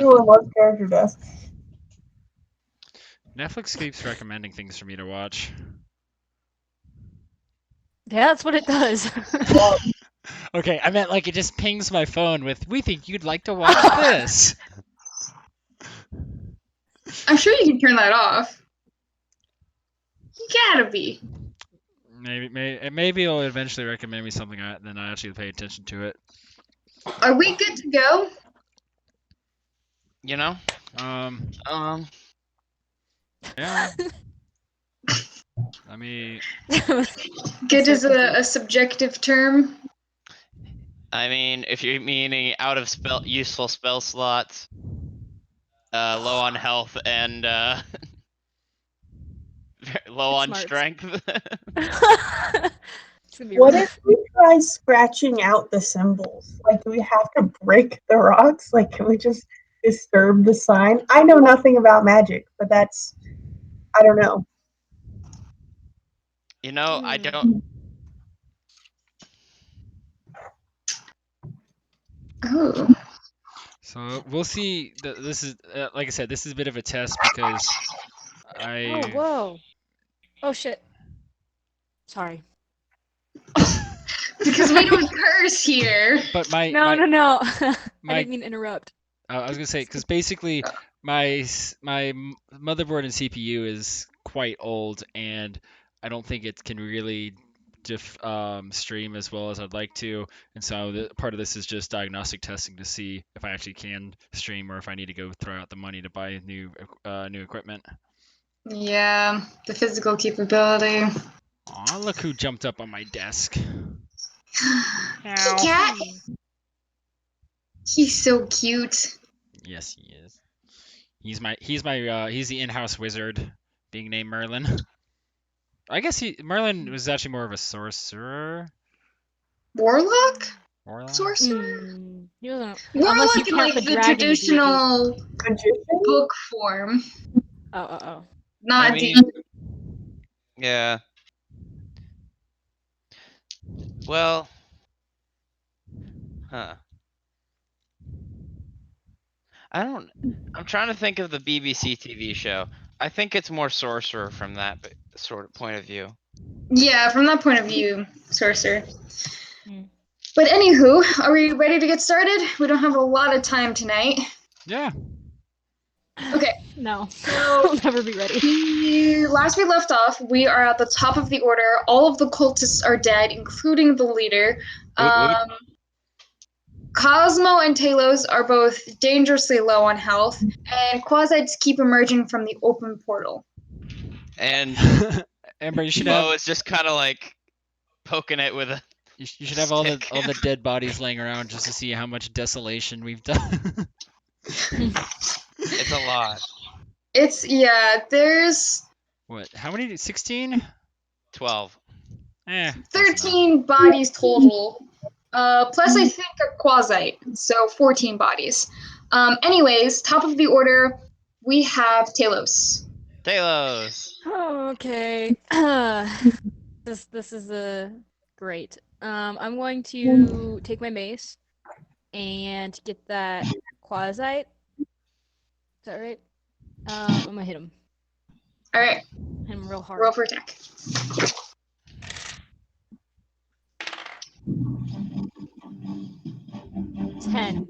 Everyone loves character death. Netflix keeps recommending things for me to watch. Yeah, that's what it does. Okay, I meant like it just pings my phone with, we think you'd like to watch this. I'm sure you can turn that off. You gotta be. Maybe it'll eventually recommend me something then I actually pay attention to it. Are we good to go? You know? Yeah. I mean, Good is a subjective term. I mean, if you're meaning out of useful spell slots, low on health, and low on Smarts. strength. It's gonna be What rough. if we try scratching out the symbols? Like, do we have to break the rocks? Like, can we just disturb the sign? I know nothing about magic, but that's, I don't know. You know, I don't. Oh. so we'll see. This is, like I said, this is a bit of a test because Oh, whoa. Oh, shit. Sorry. Because we don't curse here. But my No. I my- didn't mean to interrupt. I was gonna say, because basically my motherboard and CPU is quite old, and I don't think it can really stream as well as I'd like to, and so part of this is just diagnostic testing to see if I actually can stream or if I need to go throw out the money to buy new equipment. Yeah, the physical capability. Aw, look who jumped up on my desk. Hey, cat. He's so cute. Yes, he is. He's the in-house wizard, being named Merlin. I guess Merlin was actually more of a sorcerer. Warlock? Warlock? Sorcerer? He wasn't. Warlock Unless you in count like the the dragon traditional Magician? book form. Oh. Not I mean- the Yeah. Well. Huh. I'm trying to think of the BBC TV show. I think it's more sorcerer from that sort of point of view. Yeah, from that point of view, sorcerer. Hmm. But anywho, are we ready to get started? We don't have a lot of time tonight. Yeah. Okay. No. So I'll never be ready. last we left off, we are at the top of the order. All of the cultists are dead, including the leader. Cosmo and Talos are both dangerously low on health, and Quasites keep emerging from the open portal. And Amber, you should Mo have is just kind of like poking it with a. you should have all stick. the dead bodies laying around just to see how much desolation we've done. It's a lot. There's What? How many? 16? 12. Close enough. 13 bodies total. Plus I think a Quasite, so 14 bodies. Anyways, top of the order, we have Talos. Talos. Oh, okay. This is great. I'm going to take my mace and get that quasite. Is that right? I'm gonna hit him. All right, Hit him real hard. roll for attack. Ten.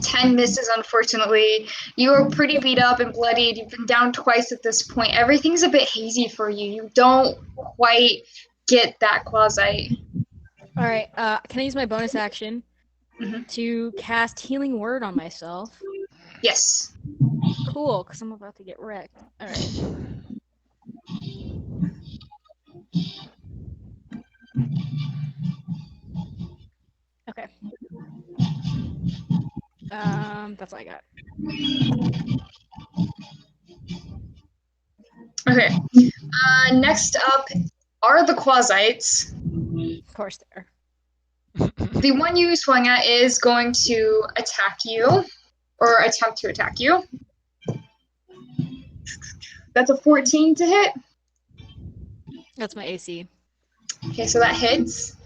10 misses, unfortunately. You are pretty beat up and bloodied. You've been down twice at this point. Everything's a bit hazy for you. You don't quite get that Quasite. All right. Can I use my bonus action to cast Healing Word on myself? Yes. Cool, because I'm about to get wrecked. All right. Okay. That's all I got. Okay. Next up are the Quasites. Of course, there. The one you swung at is going to attack you, or attempt to attack you. That's a 14 to hit. That's my AC. Okay, so that hits.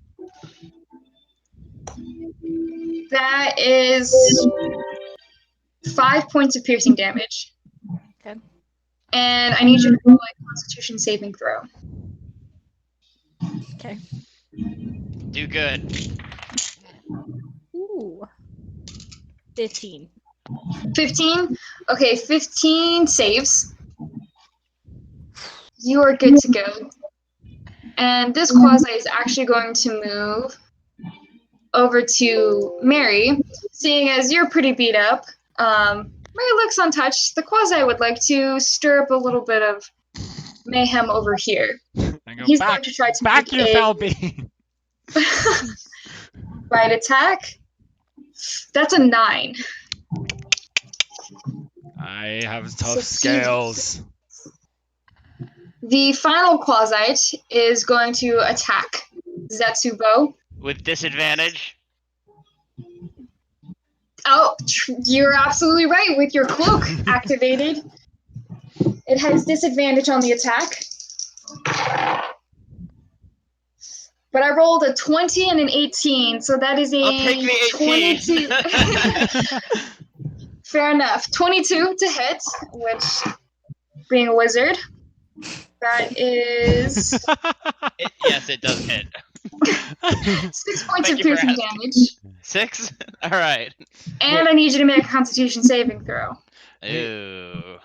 That is 5 points of piercing damage. Okay. And I need you to roll a Constitution saving throw. Okay. Do good. Ooh. 15. 15? Okay, 15 saves. You are good to go. And this quasi is actually going to move over to Mary, seeing as you're pretty beat up. Mary looks untouched. The quasi would like to stir up a little bit of mayhem over here. I go, He's back, going to try to back make your a foul beam. bite attack. That's a 9. I have tough Succeeded. scales. The final quasite is going to attack Zetsubo. With disadvantage. Oh, you're absolutely right with your cloak activated. It has disadvantage on the attack. But I rolled a 20 and an 18, so that is a I'll take the 18. 22. Fair enough. 22 to hit, which, being a wizard, that is Yes, it does hit. 6 points Thank of you for piercing asking. damage. 6? Alright. And I need you to make a Constitution saving throw. Ooh.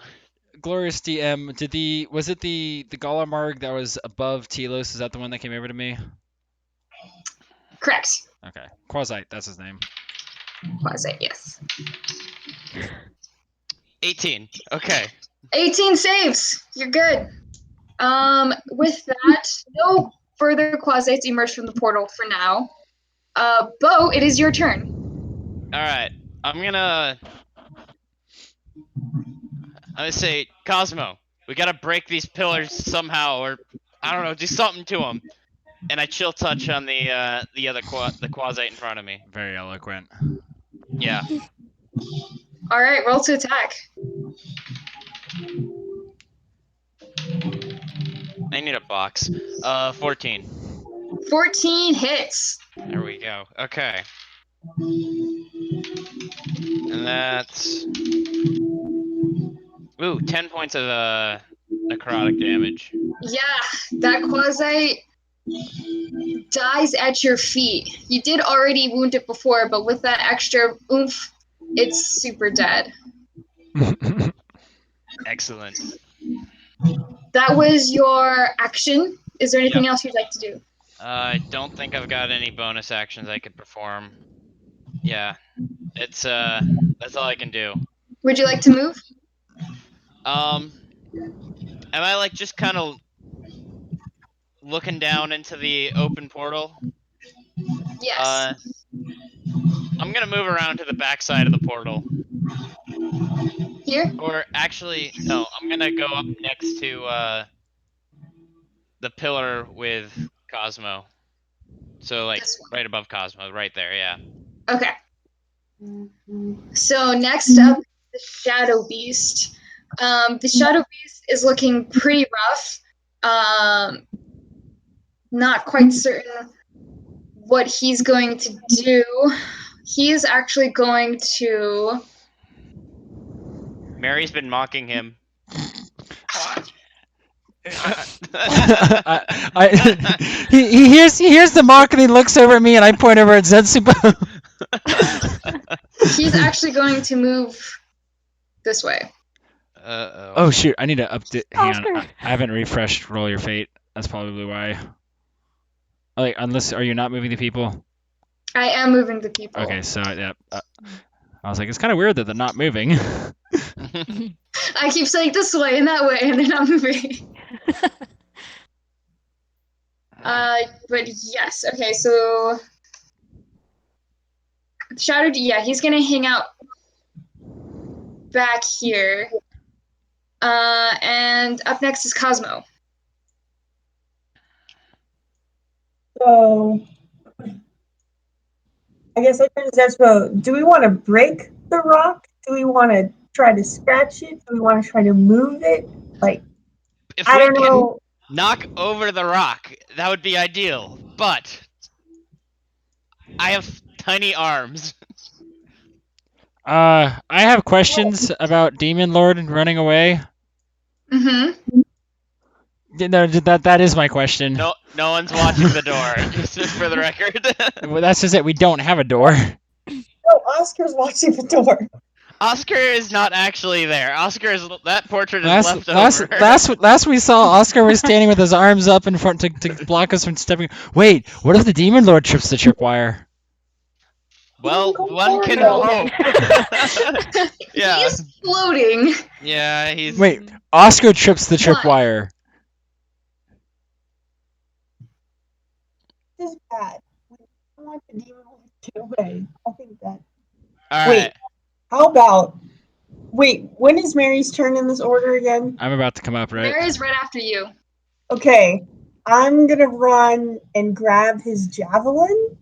Glorious DM, was it the Galamarg that was above Telos? Is that the one that came over to me? Correct. Okay, Quasite, that's his name. Quasite, yes. 18. Okay. 18 saves. You're good. With that, no further quasites emerge from the portal for now. Bo, it is your turn. Alright. I'm gonna say, Cosmo, we gotta break these pillars somehow, or I don't know, do something to them. And I chill touch on the other the quasite in front of me. Very eloquent. Yeah. All right, roll to attack. I need a box. 14. 14 hits. There we go. Okay. And that's 10 points of necrotic damage. Yeah, that quasi dies at your feet. You did already wound it before, but with that extra oomph, it's super dead. Excellent. That was your action. Is there anything else you'd like to do? I don't think I've got any bonus actions I could perform. Yeah. It's that's all I can do. Would you like to move? Am I like just kind of looking down into the open portal? Yes. I'm gonna move around to the backside of the portal. Here? Or actually, no, I'm gonna go up next to the pillar with Cosmo. So like This one. right above Cosmo, right there, yeah. Okay. So next up, the Shadow Beast. The Shadow Beast is looking pretty rough. Not quite certain what he's going to do. He is actually going to. Mary's been mocking him. He hears the mock and he looks over at me and I point over at Zetsubo. He's actually going to move this way. Uh-oh. Oh shoot! I need to update. Hang on, Oscar. I haven't refreshed Roll Your Fate. That's probably why. Like, unless are you not moving the people? I am moving the people. Okay, so yeah. I was like, it's kind of weird that they're not moving. I keep saying this way and that way, and they're not moving. But yes, okay, so Shadow, yeah, he's gonna hang out back here. And up next is Cosmo. So, I guess I turn to Zespo. Do we want to break the rock? Do we want to try to scratch it? Do we want to try to move it? Like, If I we don't can know. knock over the rock, that would be ideal. But I have tiny arms. I have questions about Demon Lord running away. Mm-hmm. No, that is my question. No one's watching the door, just for the record. Well, that's just it. We don't have a door. Oh, Oscar's watching the door. Oscar is not actually there. That portrait is left over. Last we saw, Oscar was standing with his arms up in front to block us from stepping. Wait, what if the Demon Lord trips the tripwire? Well, one can No. hope. Yeah. He's floating. Yeah, he's. Wait, Oscar trips the What? tripwire. This is bad. I want the demon to get away. I think that. All Wait. right. How about? Wait, when is Mary's turn in this order again? I'm about to come up, right? Mary's right after you. Okay, I'm gonna run and grab his javelin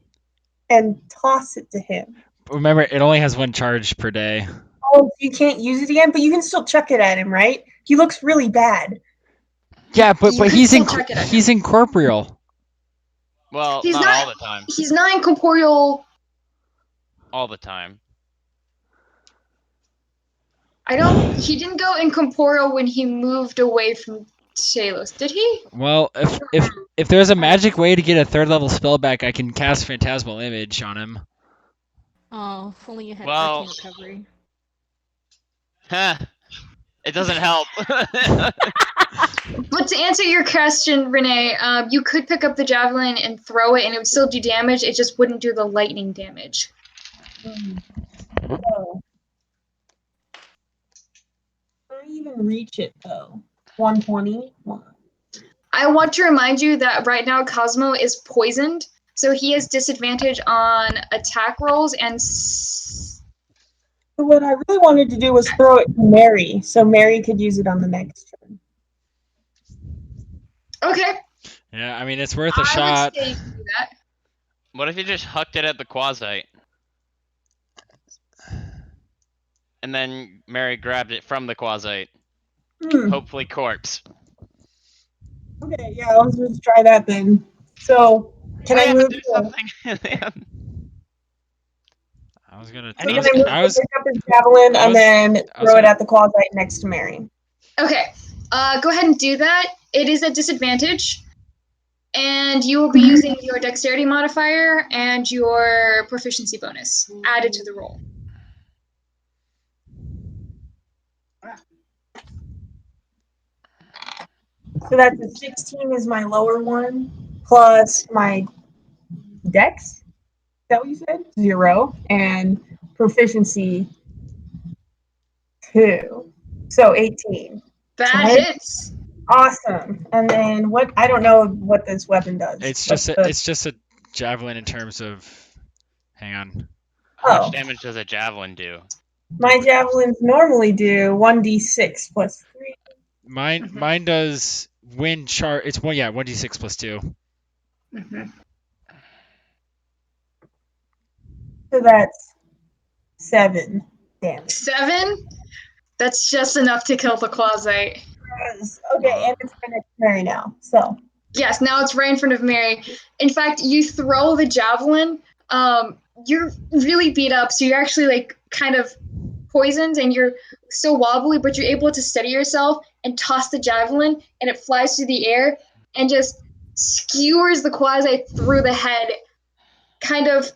and toss it to him. Remember, it only has one charge per day. Oh, you can't use it again, but you can still chuck it at him, right? He looks really bad. Yeah, but You could he's still chuck it at he's incorporeal. Well, He's not not- all the time. He's not incorporeal. All the time. He didn't go incorporeal when he moved away from Talos, did he? Well, if there's a magic way to get a 3rd level spell back, I can cast Phantasmal Image on him. Oh, if only you had Well- arcane recovery. Huh. It doesn't help. But to answer your question, Renee, you could pick up the javelin and throw it, and it would still do damage. It just wouldn't do the lightning damage. Oh. Can I even reach it though? 120? I want to remind you that right now Cosmo is poisoned, so he has disadvantage on attack rolls and. So what I really wanted to do was throw it to Mary, so Mary could use it on the next turn. Okay, Yeah, I mean it's worth a I shot. would say you can do that. What if you just hucked it at the quasite? And then Mary grabbed it from the quasite. Hopefully corpse. Okay, yeah, let's just try that then. So, can Oh, I yeah, move? do To, something. I was gonna. so I can need I move I to was. pick up his javelin I was- and then I was throw it gonna- at the quasite next to Mary? Okay, go ahead and do that. It is a disadvantage, and you will be using your dexterity modifier and your proficiency bonus added to the roll. So that's a 16 is my lower one, plus my dex. Is that what you said? 0. And proficiency 2. So 18. That Right. hits. Awesome. And then what? I don't know what this weapon does. It's What's just a javelin in terms of. Hang on. How Oh. much damage does a javelin do? my javelins normally do 1d6 plus 3. Mine does wind char. It's 1d6 plus 2. So that's 7 damage. 7? That's just enough to kill the quasite. Okay, and it's my next Mary now. So Yes, now it's right in front of Mary. In fact, you throw the javelin. You're really beat up, so you're actually like kind of poisoned and you're so wobbly, but you're able to steady yourself and toss the javelin, and it flies through the air and just skewers the quasi through the head, kind of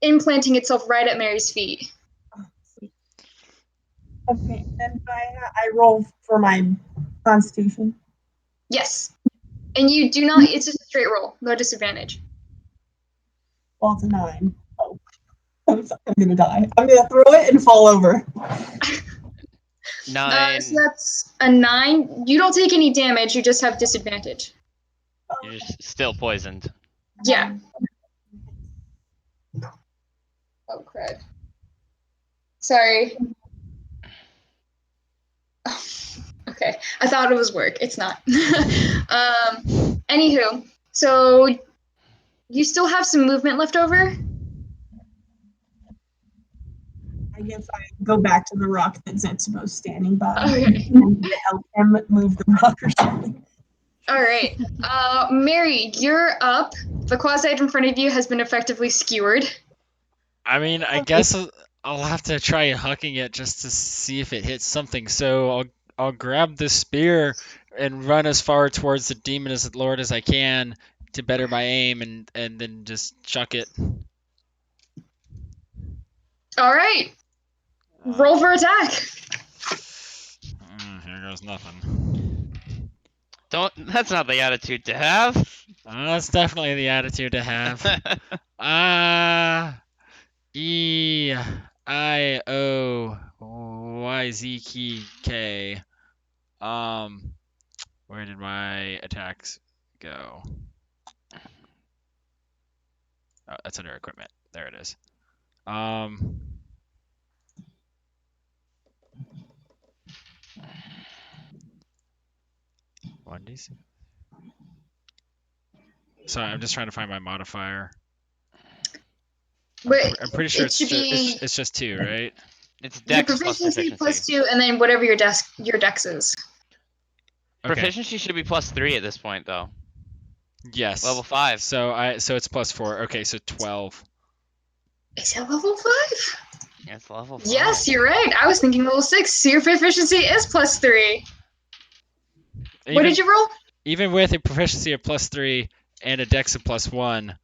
implanting itself right at Mary's feet. okay, then I roll for my Constitution. Yes. And you do not, it's just a straight roll, no disadvantage. Well, it's a 9. Oh, I'm gonna die. I'm gonna throw it and fall over. 9. So that's a 9. You don't take any damage, you just have disadvantage. You're just still poisoned. Yeah. Oh, crud. Sorry. Okay, I thought it was work. It's not. Anywho, so you still have some movement left over? I guess I go back to the rock that Zetsubo's standing by Okay. and help him move the rock or something. All right. Mary, you're up. The quasite in front of you has been effectively skewered. I mean, I guess I'll have to try hucking it just to see if it hits something. So I'll grab the spear and run as far towards the demon as Lord as I can to better my aim, and then just chuck it. All right. Roll for attack. Here goes nothing. That's not the attitude to have. That's definitely the attitude to have. EIOYZK. Where did my attacks go? Oh, that's under equipment. There it is. 1d6. Sorry, I'm just trying to find my modifier. But I'm pretty sure it should be it's just 2, right? It's your Dex plus proficiency proficiency. +2, and then whatever your dex is. Okay. Proficiency should be +3 at this point, though. Yes. Level 5. So it's +4. Okay, so 12. Is it level 5? It's level 5. Yes, you're right. I was thinking level 6. So your proficiency is +3. What did you roll? Even with a proficiency of +3 and a dex of +1,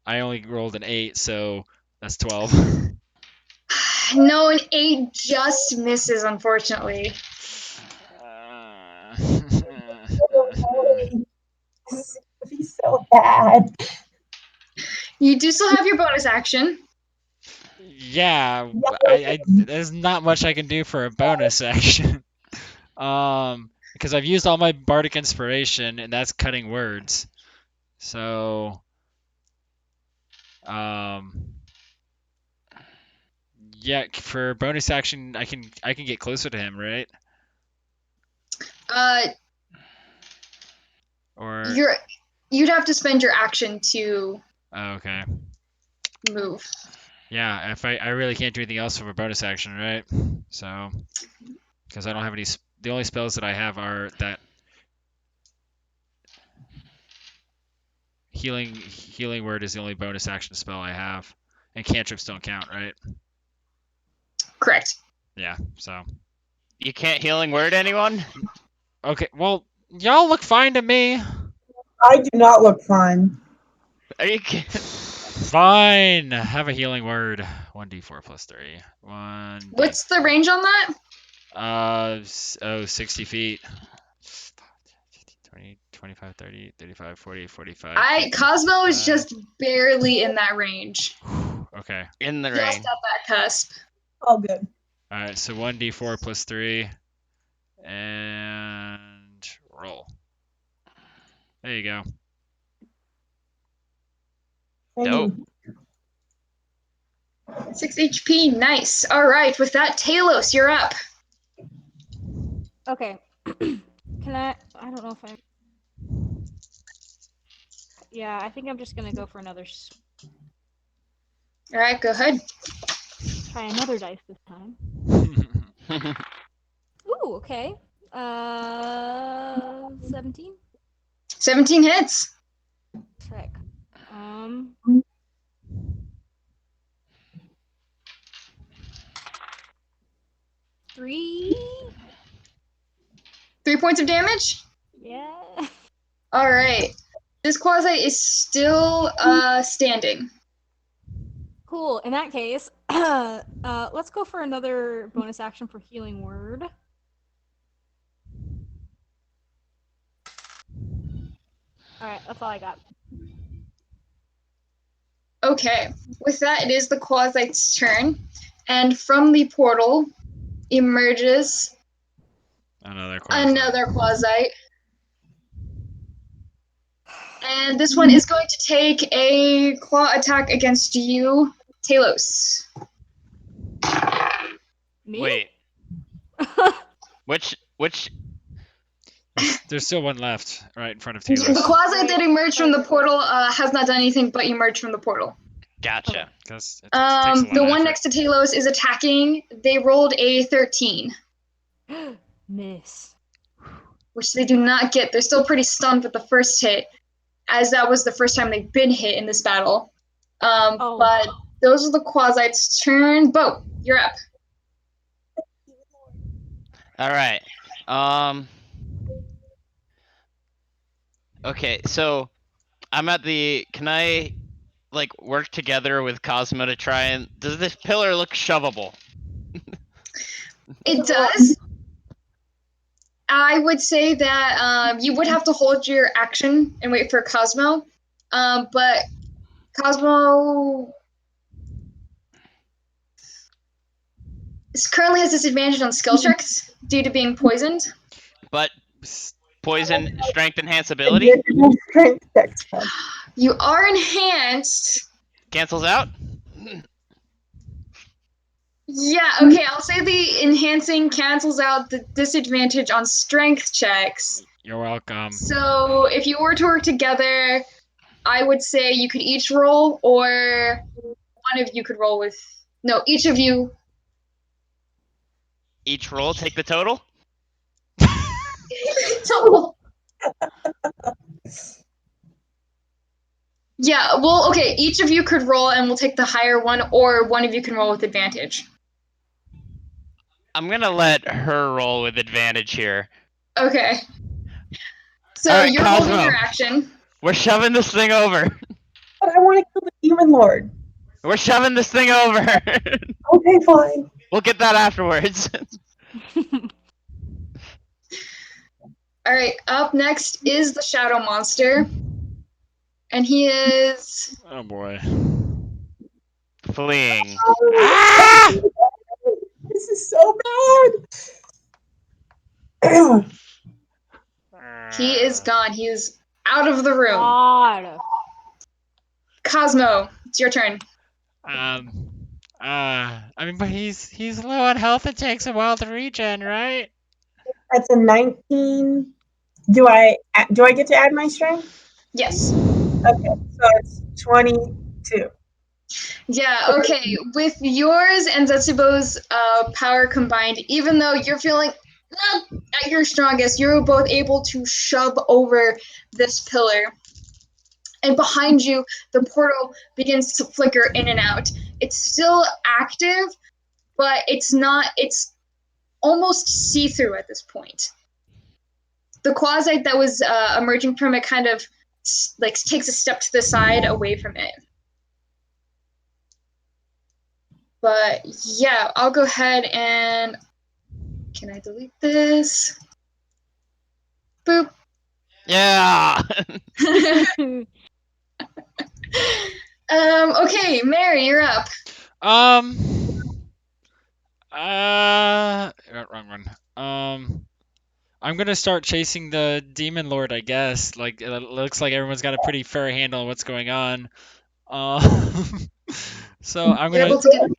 I only rolled an 8, so that's 12. No, an 8 just misses, unfortunately. This is gonna be so bad. You do still have your bonus action. Yeah, there's not much I can do for a bonus action. Because I've used all my bardic inspiration, and that's cutting words. So, yeah, for bonus action, I can get closer to him, right? Or You'd have to spend your action to okay. move. Yeah, if I really can't do anything else for a bonus action, right? So, because I don't have any. The only spells that I have are that healing word is the only bonus action spell I have, and cantrips don't count, right? Correct. Yeah. So. You can't healing word anyone? Okay. Well, y'all look fine to me. I do not look fine. Are you kidding? Fine. Have a healing word. 1d4 plus 3. What's the range on that? 60 feet. 20, 25, 30, 35, 40, 45. Cosmo is just barely in that range. Okay. In the Just rain. at that cusp. All good. Alright, so 1d4 plus 3. And roll. There you go. Dope. 6 HP, nice. All right, with that, Talos, you're up. Okay. Can I don't know if I... Yeah, I think I'm just gonna go for another... All right, go ahead. Try another dice this time. Ooh, okay. 17? 17 hits. Sick. 3? 3 points of damage. Yeah. All right. This quasi is still standing. Cool. In that case, let's go for another bonus action for healing word. All right, that's all I got. Okay. With that, it is the quasite's turn, and from the portal emerges Another quasite. And this one is going to take a claw attack against you, Talos. Me? Wait. Which? There's still one left right in front of The Taylor. quasite that emerged from the portal has not done anything but emerge from the portal. Gotcha. The one next to Talos is attacking. They rolled a 13. Miss. Which they do not get. They're still pretty stunned with the first hit, as that was the first time they've been hit in this battle. But Those are the Quasites' turn. Bo, you're up. All right. Okay, so I'm at the. Can I like work together with Cosmo to try and? Does this pillar look shovable? It does. I would say that you would have to hold your action and wait for Cosmo. But Cosmo currently has disadvantage on skill checks due to being poisoned. But poison strength enhance Additional ability strength checks. You are enhanced. cancels out. Yeah, okay, I'll say the enhancing cancels out the disadvantage on strength checks. You're welcome. So if you were to work together, I would say you could each roll, or one of you could roll with. No, each of you. Each roll take the total. Total. Yeah, well, okay, each of you could roll and we'll take the higher one, or one of you can roll with advantage. I'm gonna let her roll with advantage here. Okay. So All right, you're Cosmo. holding your action. We're shoving this thing over. But I want to kill the demon lord. We're shoving this thing over. Okay, fine. We'll get that afterwards. All right, up next is the shadow monster. And he is. Oh boy. Fleeing. Ah! This is so bad. He is gone. He is out of the room. God. Cosmo, it's your turn. I mean, but he's low on health. It takes a while to regen, right? That's a 19. Do I get to add my strength? Yes. Okay, so it's 22. Yeah, okay. With yours and Zetsubo's power combined, even though you're feeling not at your strongest, you're both able to shove over this pillar. And behind you, the portal begins to flicker in and out. It's still active, but it's almost see-through at this point. The quasite that was emerging from it kind of like takes a step to the side away from it. But yeah, I'll go ahead and can I delete this? Boop. Yeah. Okay, Mary, you're up. Wrong one. I'm gonna start chasing the demon lord, I guess. Like it looks like everyone's got a pretty fair handle on what's going on. So I'm You're gonna. able to get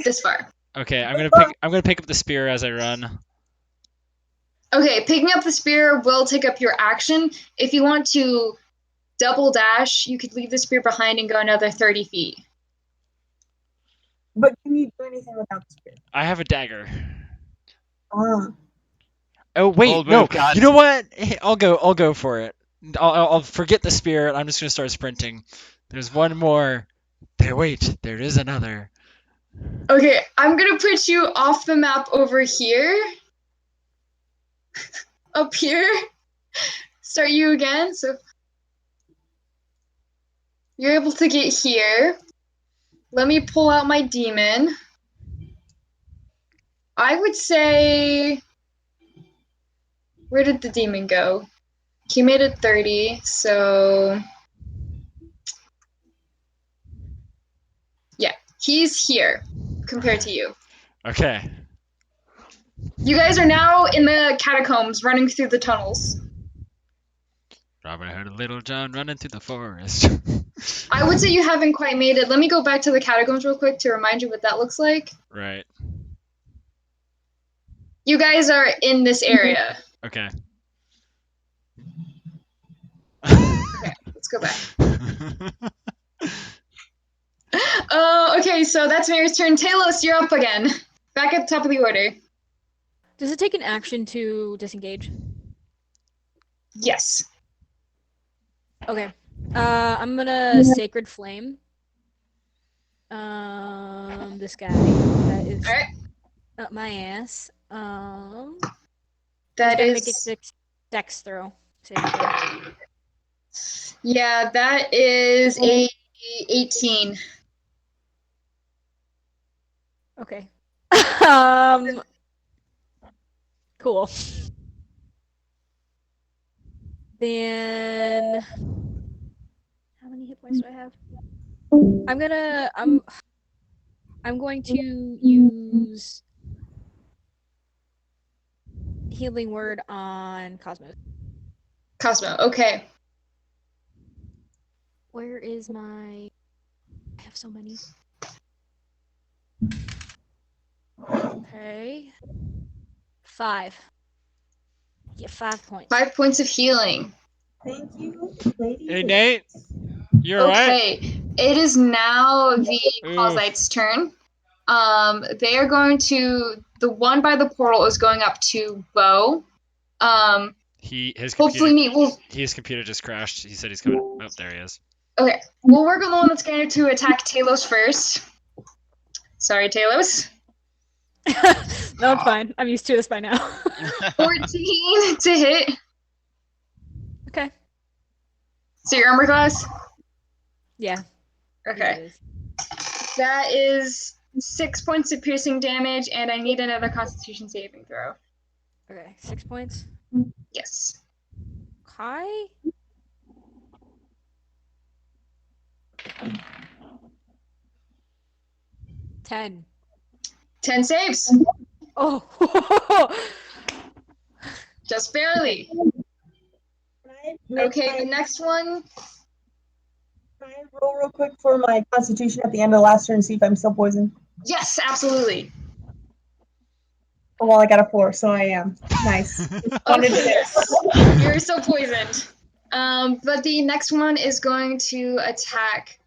this far. Okay, I'm gonna pick up the spear as I run. Okay, picking up the spear will take up your action. If you want to double dash, you could leave the spear behind and go another 30 feet. But can you do anything without the spear? I have a dagger. Ah. Oh wait, Bold no. move, God. You know what? I'll go for it. I'll forget the spear. I'm just gonna start sprinting. There's one more. Wait, there is another. Okay, I'm gonna put you off the map over here. Up here. Start you again. So you're able to get here. Let me pull out my demon. I would say. Where did the demon go? He made it 30, so. Yeah, he's here compared to you. Okay. You guys are now in the catacombs running through the tunnels. Robin Hood and Little John running through the forest. I would say you haven't quite made it. Let me go back to the catacombs real quick to remind you what that looks like. Right. You guys are in this area. Okay. Okay, let's go back. Okay, so that's Mary's turn. Talos, you're up again. Back at the top of the order. Does it take an action to disengage? Yes. Okay. I'm gonna Sacred Flame. this guy that is All right. up my ass. He's That gotta make a is. dex throw. Saving throw. Yeah, that is a 18. Okay. Cool. Then how many hit points do I have? I'm going to use healing word on Cosmos. Cosmo. Okay. Where is my? I have so many. Okay. 5. Get 5 points. 5 points of healing. Thank you, ladies. Hey, Nate. You alright? Okay. It is now the Oof. Quasite's turn. They are going to. The one by the portal is going up to Bo. His Hopefully, computer just crashed. He said he's coming. Oh, there he is. Okay. We'll work on the one that's going to attack Talos first. Sorry, Talos. No, it's fine. I'm used to this by now. 14 to hit. Okay. So your armor class? Yeah. Okay. That is 6 points of piercing damage, and I need another Constitution saving throw. Okay. 6 points. Yes. Okay. Ten. 10 saves. Oh. Just barely. Okay, the next one. Can I roll real quick for my Constitution at the end of the last turn and see if I'm still poisoned? Yes, absolutely. Oh, well, I got a 4, so I am. Nice. Okay, yes. You're still poisoned. But the next one is going to attack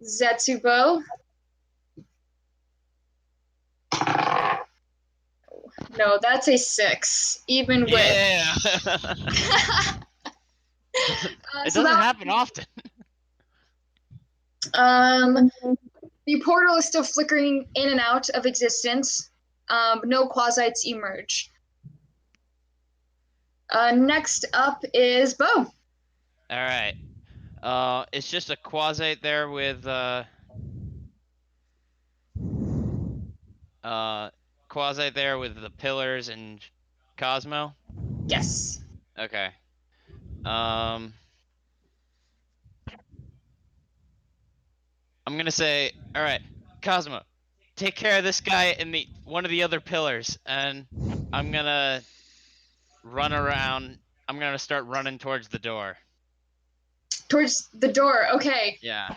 Zetsubo. No, that's a 6. Even with. Yeah. It doesn't happen often. The portal is still flickering in and out of existence. No quasites emerge. Next up is Bo. All right. It's just a quasite there with quasite there with the pillars and Cosmo. Yes. Okay. I'm gonna say, all right, Cosmo, take care of this guy in the one of the other pillars, and I'm gonna run around. I'm gonna start running towards the door. Towards the door. Okay. Yeah.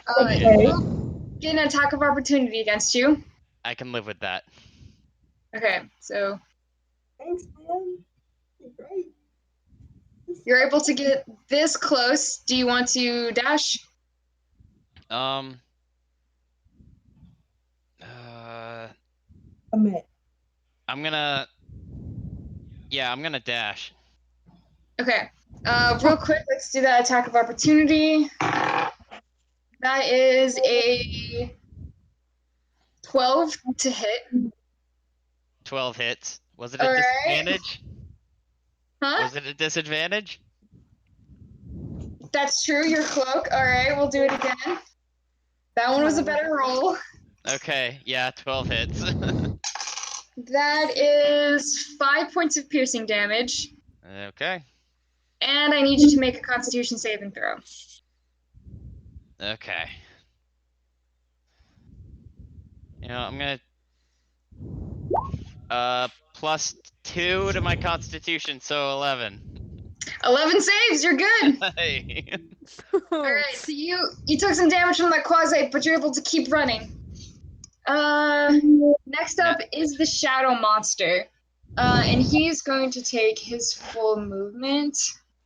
Get an attack of opportunity against you. I can live with that. Okay, so Thanks, man. You're great. you're able to get this close. Do you want to dash? Commit. I'm gonna dash. Okay. Real quick, let's do that attack of opportunity. That is a 12 to hit. 12 hits. Was it a All right. disadvantage? Huh? Was it a disadvantage? That's true. Your cloak. All right, we'll do it again. That one was a better roll. Okay, yeah, 12 hits. That is 5 points of piercing damage. Okay. And I need you to make a Constitution saving throw. Okay. You know, I'm gonna +2 to my Constitution, so 11. 11 saves. You're good. Hey. All right. So you took some damage from that quasite, but you're able to keep running. Next up is the shadow monster. And he's going to take his full movement.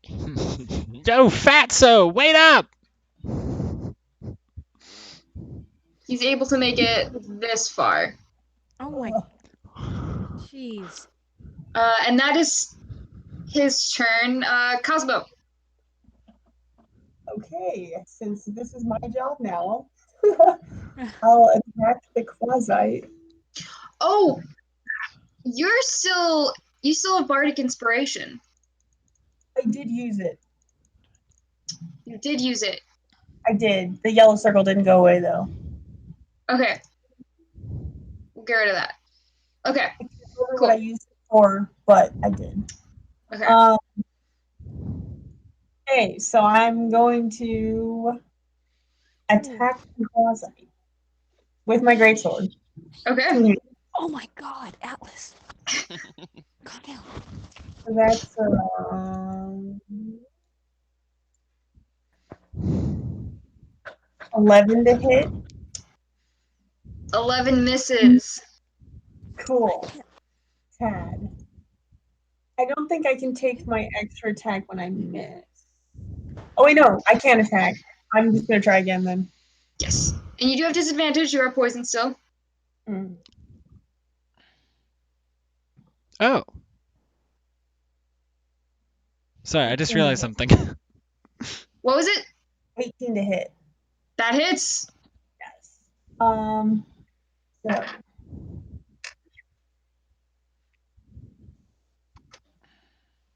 Yo, fatso, wait up! He's able to make it this far. Oh my. Jeez. And that is his turn. Cosmo. Okay, since this is my job now, I'll attack the quasi. Oh, you still have bardic inspiration. I did use it. You did use it. I did. The yellow circle didn't go away though. Okay. We'll get rid of that. Okay. I can't remember Cool. what I used it for, but I did. Okay. Okay, so I'm going to attack the quasi with my greatsword. Okay. Oh my god, Atlas. Calm down. So that's 11 to hit. 11 misses. Cool. Tad. I don't think I can take my extra attack when I miss. Oh wait, no, I can't attack. I'm just gonna try again then. Yes. And you do have disadvantage. You are poisoned still. Mm. Oh. Sorry, I just 18 realized to hit. something. What was it? 18 to hit. That hits. Yes. So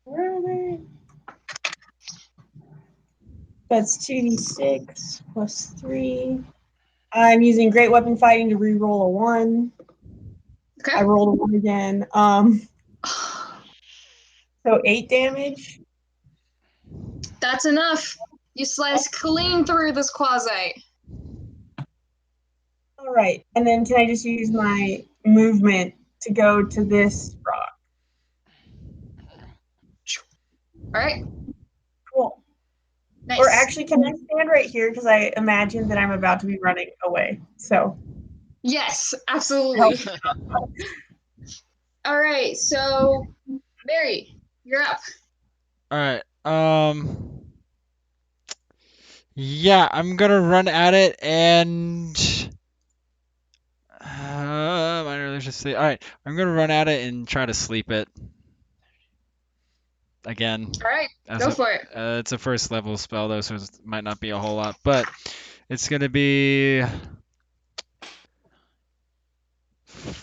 where are they? That's 2d6 plus 3. I'm using Great Weapon Fighting to re-roll a 1. Okay. I rolled a 1 again. So 8 damage. That's enough. You slice clean through this quasi. All right. And then can I just use my movement to go to this rock? All right. Cool. Nice. Or actually, can I stand right here? Because I imagine that I'm about to be running away. So. Yes, absolutely. All right. So, Mary, you're up. All right. Yeah, I'm gonna run at it and minor illusion sleep. All right, I'm gonna run at it and try to sleep it again. All right. Go for it. It's a first level spell though, so it might not be a whole lot, but it's gonna be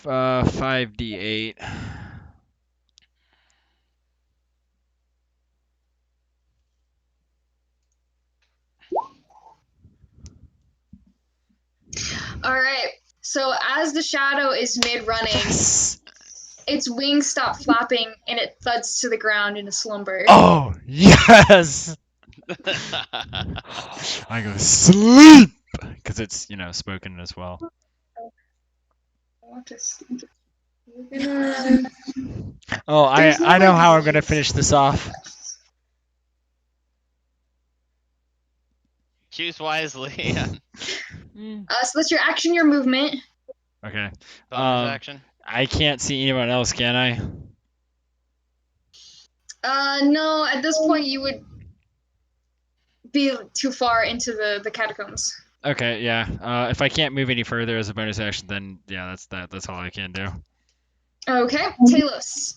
5d8. All right. So, as the shadow is mid running, Yes. its wings stop flapping and it thuds to the ground in a slumber. Oh yes. I go sleep because it's spoken as well. I want to sleep. We're gonna... Oh, There's no I know way how I'm this gonna is- finish this off. Choose wisely. So that's your action, your movement. Okay. Bonus action. I can't see anyone else, can I? No, at this point you would be too far into the catacombs. Okay, yeah. If I can't move any further as a bonus action, then yeah, that's that. That's all I can do. Okay, Talos.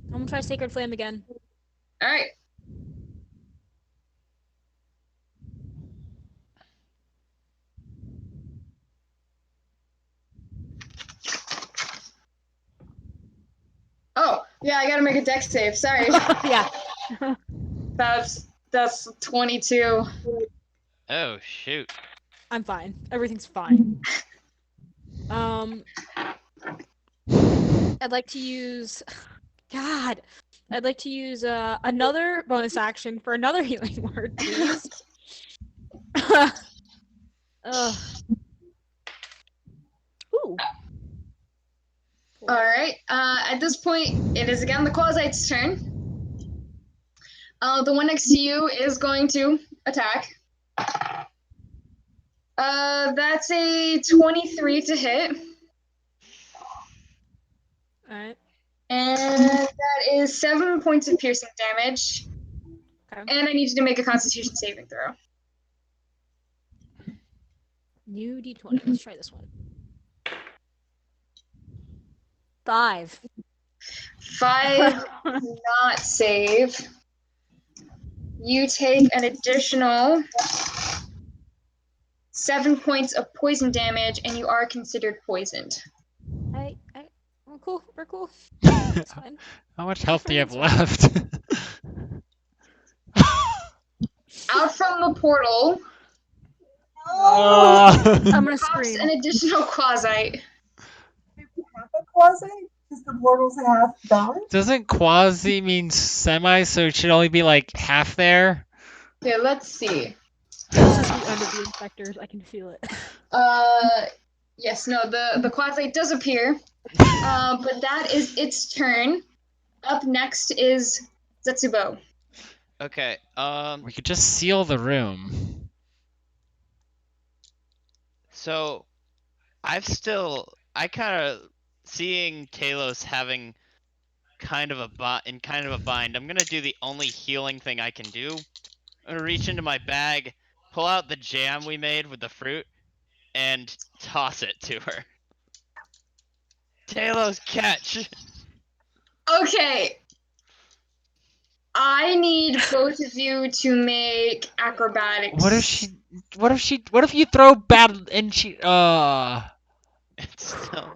I'm gonna try Sacred Flame again. All right. Oh, yeah, I gotta make a dex save. Sorry. Yeah. That's 22. Oh shoot. I'm fine. Everything's fine. I'd like to use God. I'd like to use another bonus action for another healing word, please. Ugh. Ooh. All right. At this point, it is again the Quasite's turn. The one next to you is going to attack. That's a 23 to hit. Alright. And that is 7 points of piercing damage. Okay. And I need you to make a Constitution saving throw. New D20. Let's try this one. 5. 5 not save. You take an additional 7 points of poison damage, and you are considered poisoned. I'm cool. We're cool. It's fine. How much health do you have Everything's fine. left? Out from the portal I'm gonna pops scream. an additional quasi. Half a quasi? Because the portal's half gone? Doesn't quasi mean semi, so it should only be like half there? Okay, let's see. This is the end of the inspectors. I can feel it. Yes, no, the quasi does appear. But that is its turn. Up next is Zetsubo. Okay. We could just seal the room. So I kind of seeing Talos having kind of a bind. I'm gonna do the only healing thing I can do. I'm gonna reach into my bag, pull out the jam we made with the fruit, and toss it to her. Talos, catch! Okay. I need both of you to make acrobatics. What if you throw bad and she, It's still...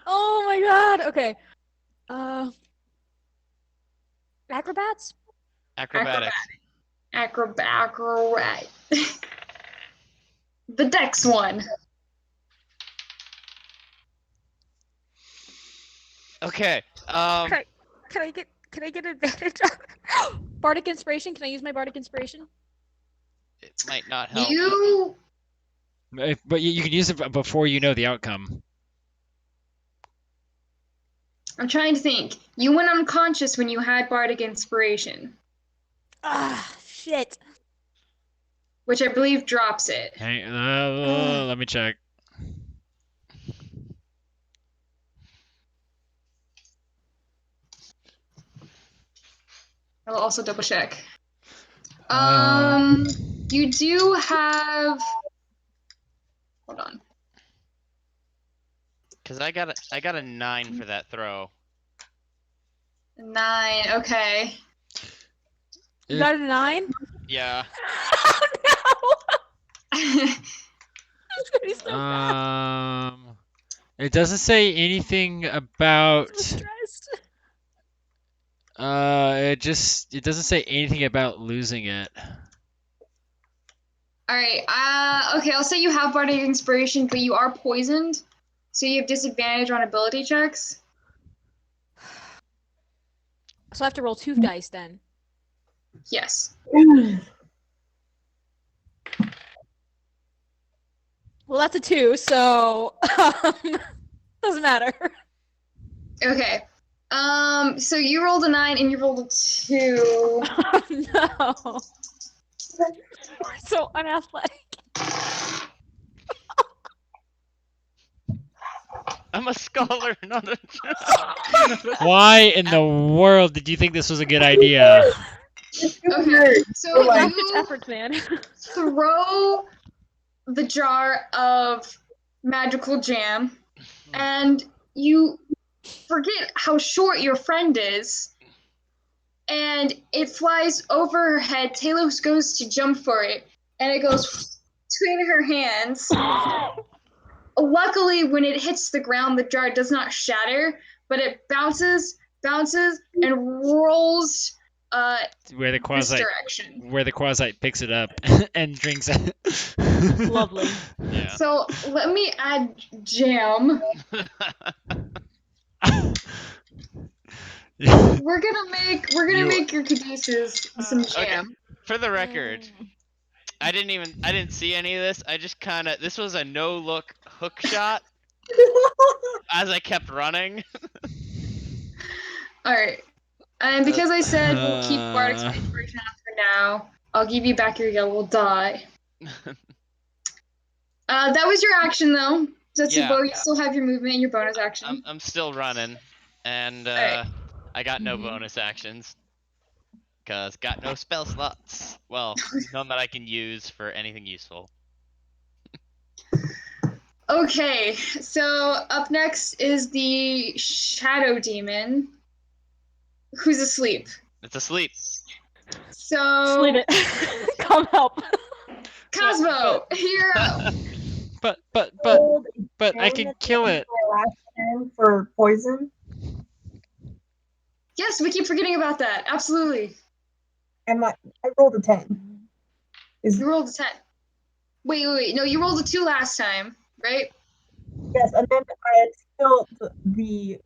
Oh my god. Okay. Acrobats? Acrobatics. Acrobat. The dex one. Okay. Can I get advantage? Bardic inspiration? Can I use my bardic inspiration? It might not help. but you can use it before you know the outcome. I'm trying to think. You went unconscious when you had bardic inspiration, Ah, shit. which I believe drops it. Hey, let me check. I'll also double check. You do have. Hold on. Cause I got a 9 for that throw. 9. Okay. You got a 9? Yeah. Oh no! It's gonna be so bad. It doesn't say anything about. I'm stressed. It doesn't say anything about losing it. All right. Okay. I'll say you have bardic inspiration, but you are poisoned, so you have disadvantage on ability checks. So I have to roll 2 dice then. Yes. Well, that's a 2, so doesn't matter. Okay. So you rolled a 9 and you rolled a 2. Oh no. We're so unathletic. I'm a scholar, not a. Why in the world did you think this was a good idea? Okay. So Last ditch you efforts, man. throw the jar of magical jam, and you forget how short your friend is, and it flies over her head. Talos goes to jump for it, and it goes between her hands. Luckily, when it hits the ground, the jar does not shatter, but it bounces, and rolls Where the this quasi direction. picks it up and drinks it. Lovely. Yeah. So let me add jam. We're gonna make your Caduceus some jam. For the record, I didn't see any of this. I just this was a no-look hook shot as I kept running. All right, and because I said we'll keep Bardic's inspiration out for now, I'll give you back your yellow die. That was your action though. Zetsubo, you still have your movement and your bonus action. I'm still running, and Alright. I got no bonus actions. Cause got no spell slots. Well, none that I can use for anything useful. Okay, so up next is the Shadow Demon, who's asleep. It's asleep. So Sleep it. Come help. Cosmo, you're up. But Rolled I 10 could at the kill end it. of my last turn for poison. Yes, we keep forgetting about that. Absolutely. And I rolled a 10. You rolled a 10. Wait. No, you rolled a 2 last time, right? Yes, and then I still the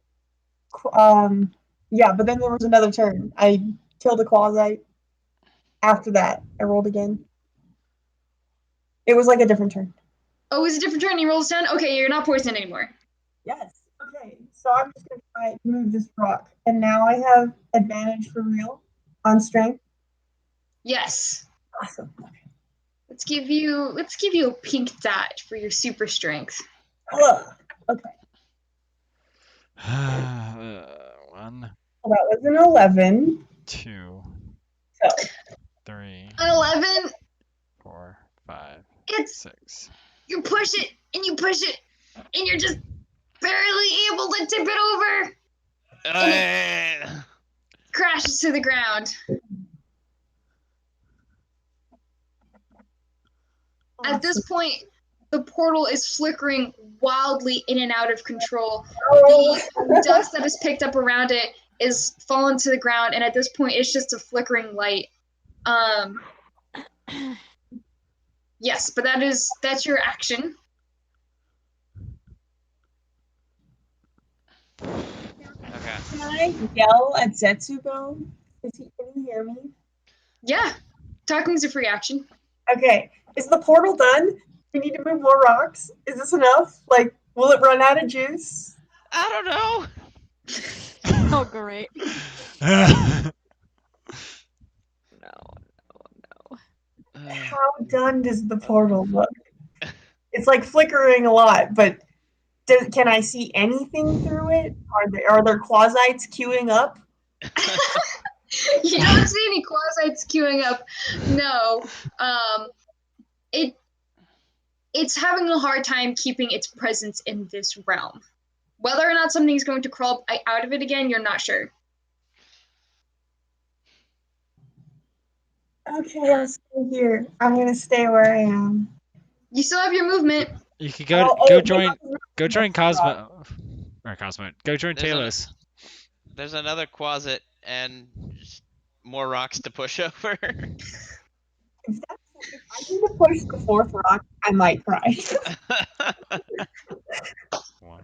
yeah, but then there was another turn. I killed a quasi. After that, I rolled again. It was like a different turn. Oh, it was a different turn. You rolled a 10? Okay, you're not poisoned anymore. Yes. Okay, so I'm just gonna try to move this rock, and now I have advantage for real on strength. Yes. Awesome. Let's give you a pink dot for your super strength. Ugh. Okay, 1, so that was an 11. 2, So 3, An 11, 4, 5, it's 6. you push it and you push it and you're just barely able to tip it over. And it crashes to the ground. At this point, the portal is flickering wildly in and out of control. The dust that is picked up around it is fallen to the ground, and at this point, it's just a flickering light. Yes, but that's your action. Okay. Can I yell at Zetsubo? Can he hear me? Yeah, talking's a free action. Okay. Is the portal done? We need to move more rocks. Is this enough? Like, will it run out of juice? I don't know. Oh, great. Uh, No. How done does the portal look? It's like flickering a lot, but can I see anything through it? Are there quasites queuing up? You don't see any quasites queuing up. No. It's having a hard time keeping its presence in this realm. Whether or not something's going to crawl out of it again, you're not sure. Okay, I'll stay here. I'm gonna stay where I am. You still have your movement. you could Oh, go join Cosmo or Cosmo. Go join There's Talos. There's another closet and just more rocks to push over. If I need to push the fourth rock, I might cry.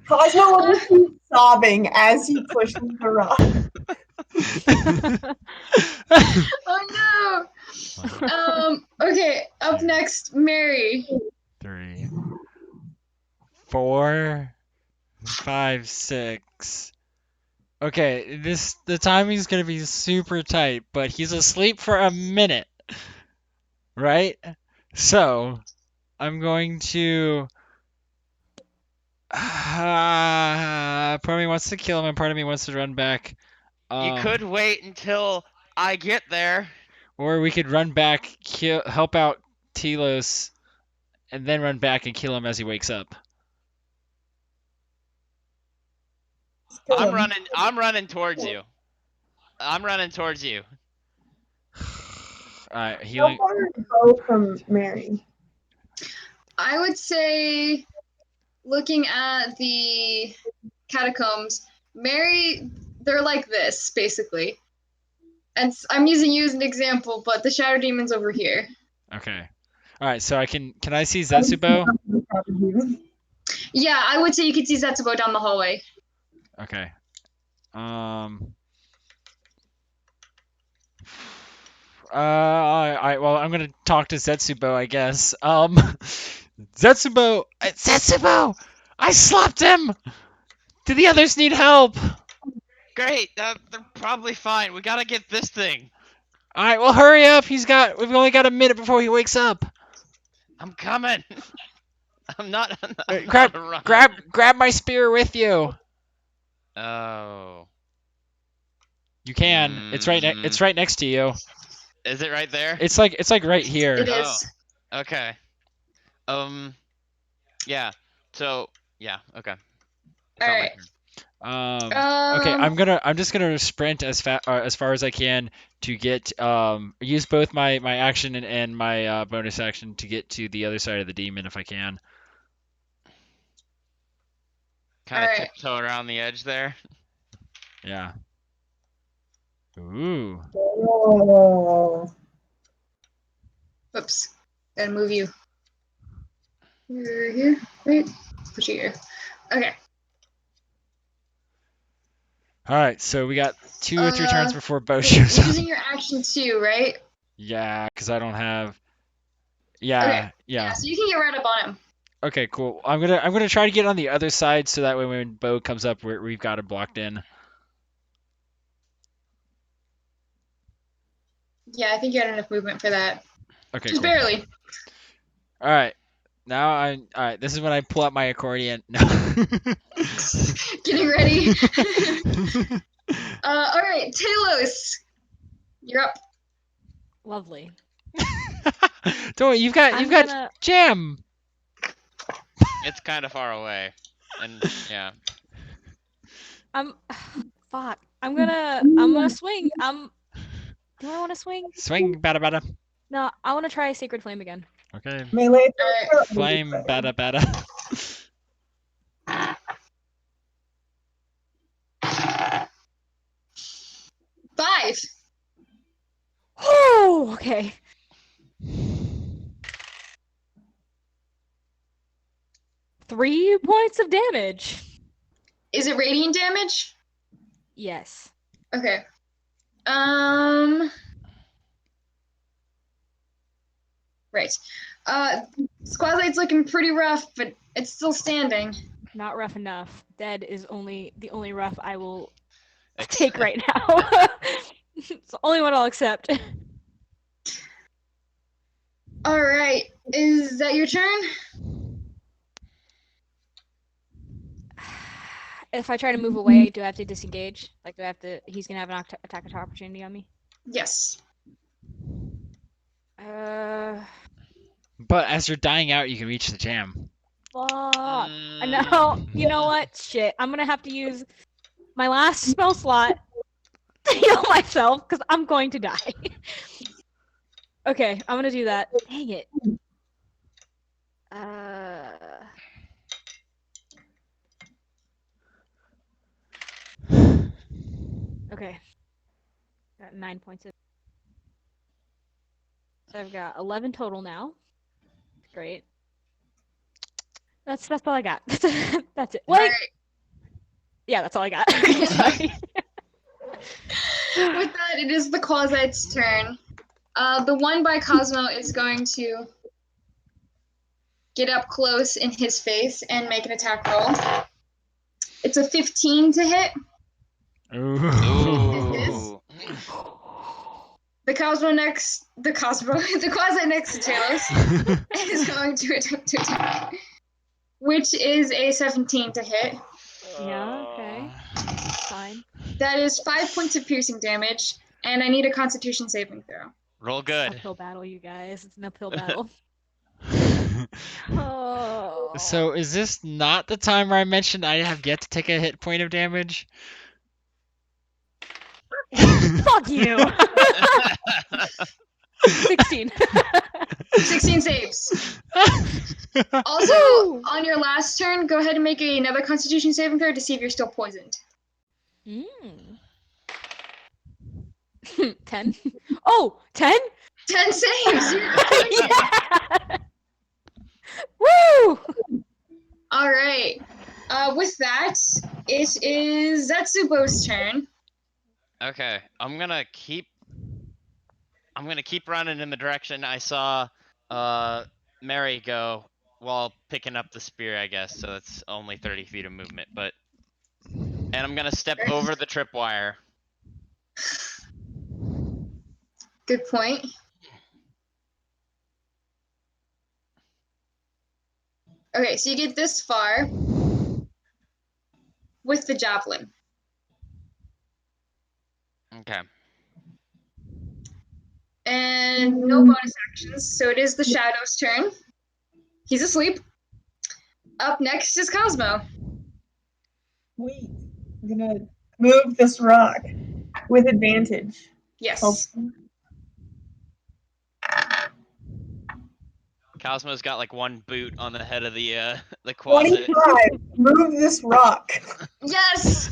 Cosmo will just keep sobbing as he pushes the rock. Oh no. Okay, up next, Mary. 3, 4, 5, 6. Okay, the timing's gonna be super tight, but he's asleep for a minute, right? So I'm going to. Part of me wants to kill him, and part of me wants to run back. You could wait until I get there. Or we could run back, help out Telos, and then run back and kill him as he wakes up. I'm running towards you. I'm running towards you. Alright, How healing. far is Bo from Mary? I would say, looking at the catacombs, Mary, they're like this, basically. And I'm using you as an example, but the Shadow Demon's over here. Okay. Alright, so can I see Zetsubo? Yeah, I would say you could see Zetsubo down the hallway. Okay. Alright, well, I'm gonna talk to Zetsubo, I guess. Zetsubo! Zetsubo! I slapped him! Do the others need help? Great, they're probably fine. We gotta get this thing. Alright, well, hurry up! We've only got a minute before he wakes up. I'm coming. I'm not Grab on a run. grab my spear with you. Oh. You can. It's right next to you. Is it right there? It's like right here. It is. Oh. Okay. Yeah. So, yeah, okay. All right. Okay, I'm just gonna sprint as far as I can to get use both my action and my bonus action to get to the other side of the demon if I can. Kind of Alright. tiptoe around the edge there. Yeah. Ooh. Oh. Oops. Gotta move you. You're here, right? Put you here. Okay. All right, so we got 2 or 3 turns before Bo shows You're up. using your action too, right? Yeah, because I don't have. Okay. Yeah. Yeah, so you can get right up on him. Okay, cool. I'm gonna try to get on the other side so that way when Bo comes up, we've got it blocked in. Yeah, I think you had enough movement for that. Okay, Just cool. barely. All right. Now all right. This is when I pull out my accordion. No. Getting ready. All right, Talos, you're up. Lovely. Don't worry, you've got gonna- jam. It's kind of far away, and yeah. Fuck. I'm gonna swing. Do I want to swing? Swing, bada bada. No, I want to try Sacred Flame again. Okay. Melee Alright. attacks are Flame, always bada better. bada. 5. Oh, okay. Three points of damage. Is it radiant damage? Yes. Okay. Right. Squazite's looking pretty rough, but it's still standing. Not rough enough. Dead is the only rough I will Ex- take right now. It's the only one I'll accept. All right. Is that your turn? If I try to move away, do I have to disengage? Like, do I have to? He's gonna have an attack of opportunity on me. Yes. Uh, But as you're dying out, you can reach the jam. fuck. Mm, No, you know what? Shit. I'm gonna have to use my last spell slot to heal myself because I'm going to die. Okay, I'm gonna do that. Dang it. Okay. Got 9 points of. So I've got 11 total now. Great. That's all I got. That's it. Wait. All right. Yeah, that's all I got. Sorry. With that, it is the Quasite's turn. The one by Cosmo is going to get up close in his face and make an attack roll. It's a 15 to hit. Ooh. The Quasite next to Talos is going to attempt to attack, which is a 17 to hit. Yeah, okay. Fine. That is 5 points of piercing damage, and I need a Constitution saving throw. Roll good. Uphill battle, you guys. It's an uphill battle. Oh. So is this not the time where I mentioned I have yet to take a hit point of damage? Fuck you. 16. 16 saves. Also, on your last turn, go ahead and make another Constitution saving throw to see if you're still poisoned. 10. Oh, 10? 10 saves! Yeah! Woo! Alright. With that, it is Zetsubo's turn. Okay, I'm gonna keep running in the direction I saw Mary go while picking up the spear, I guess. So that's only 30 feet of movement, and I'm gonna step over the tripwire. Good point. Okay, so you get this far with the javelin. Okay. And no bonus actions, so it is the Shadow's turn. He's asleep. Up next is Cosmo. Wait. I'm gonna move this rock with advantage. Yes. Cosmo's got like one boot on the head of the closet. 25. Move this rock. Yes.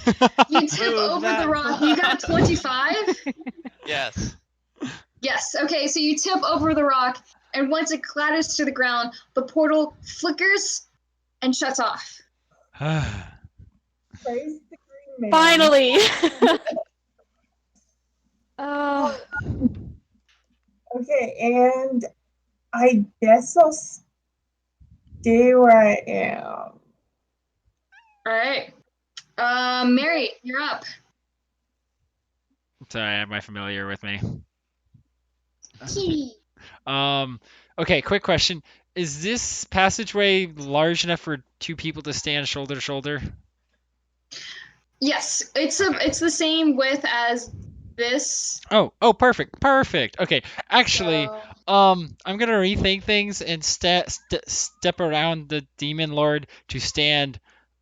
You tip Move over that the rock. You got a 25? Yes. Yes. Okay, so you tip over the rock, and once it clatters to the ground, the portal flickers and shuts off. Praise the green man. Finally. Oh, Okay, and I guess I'll stay where I am. All right. Mary, you're up. Sorry, am I familiar with me? Kitty. Okay, quick question. Is this passageway large enough for two people to stand shoulder to shoulder? Yes, it's the same width as this. Oh, perfect. Okay, actually, So, I'm gonna rethink things and step around the demon lord to stand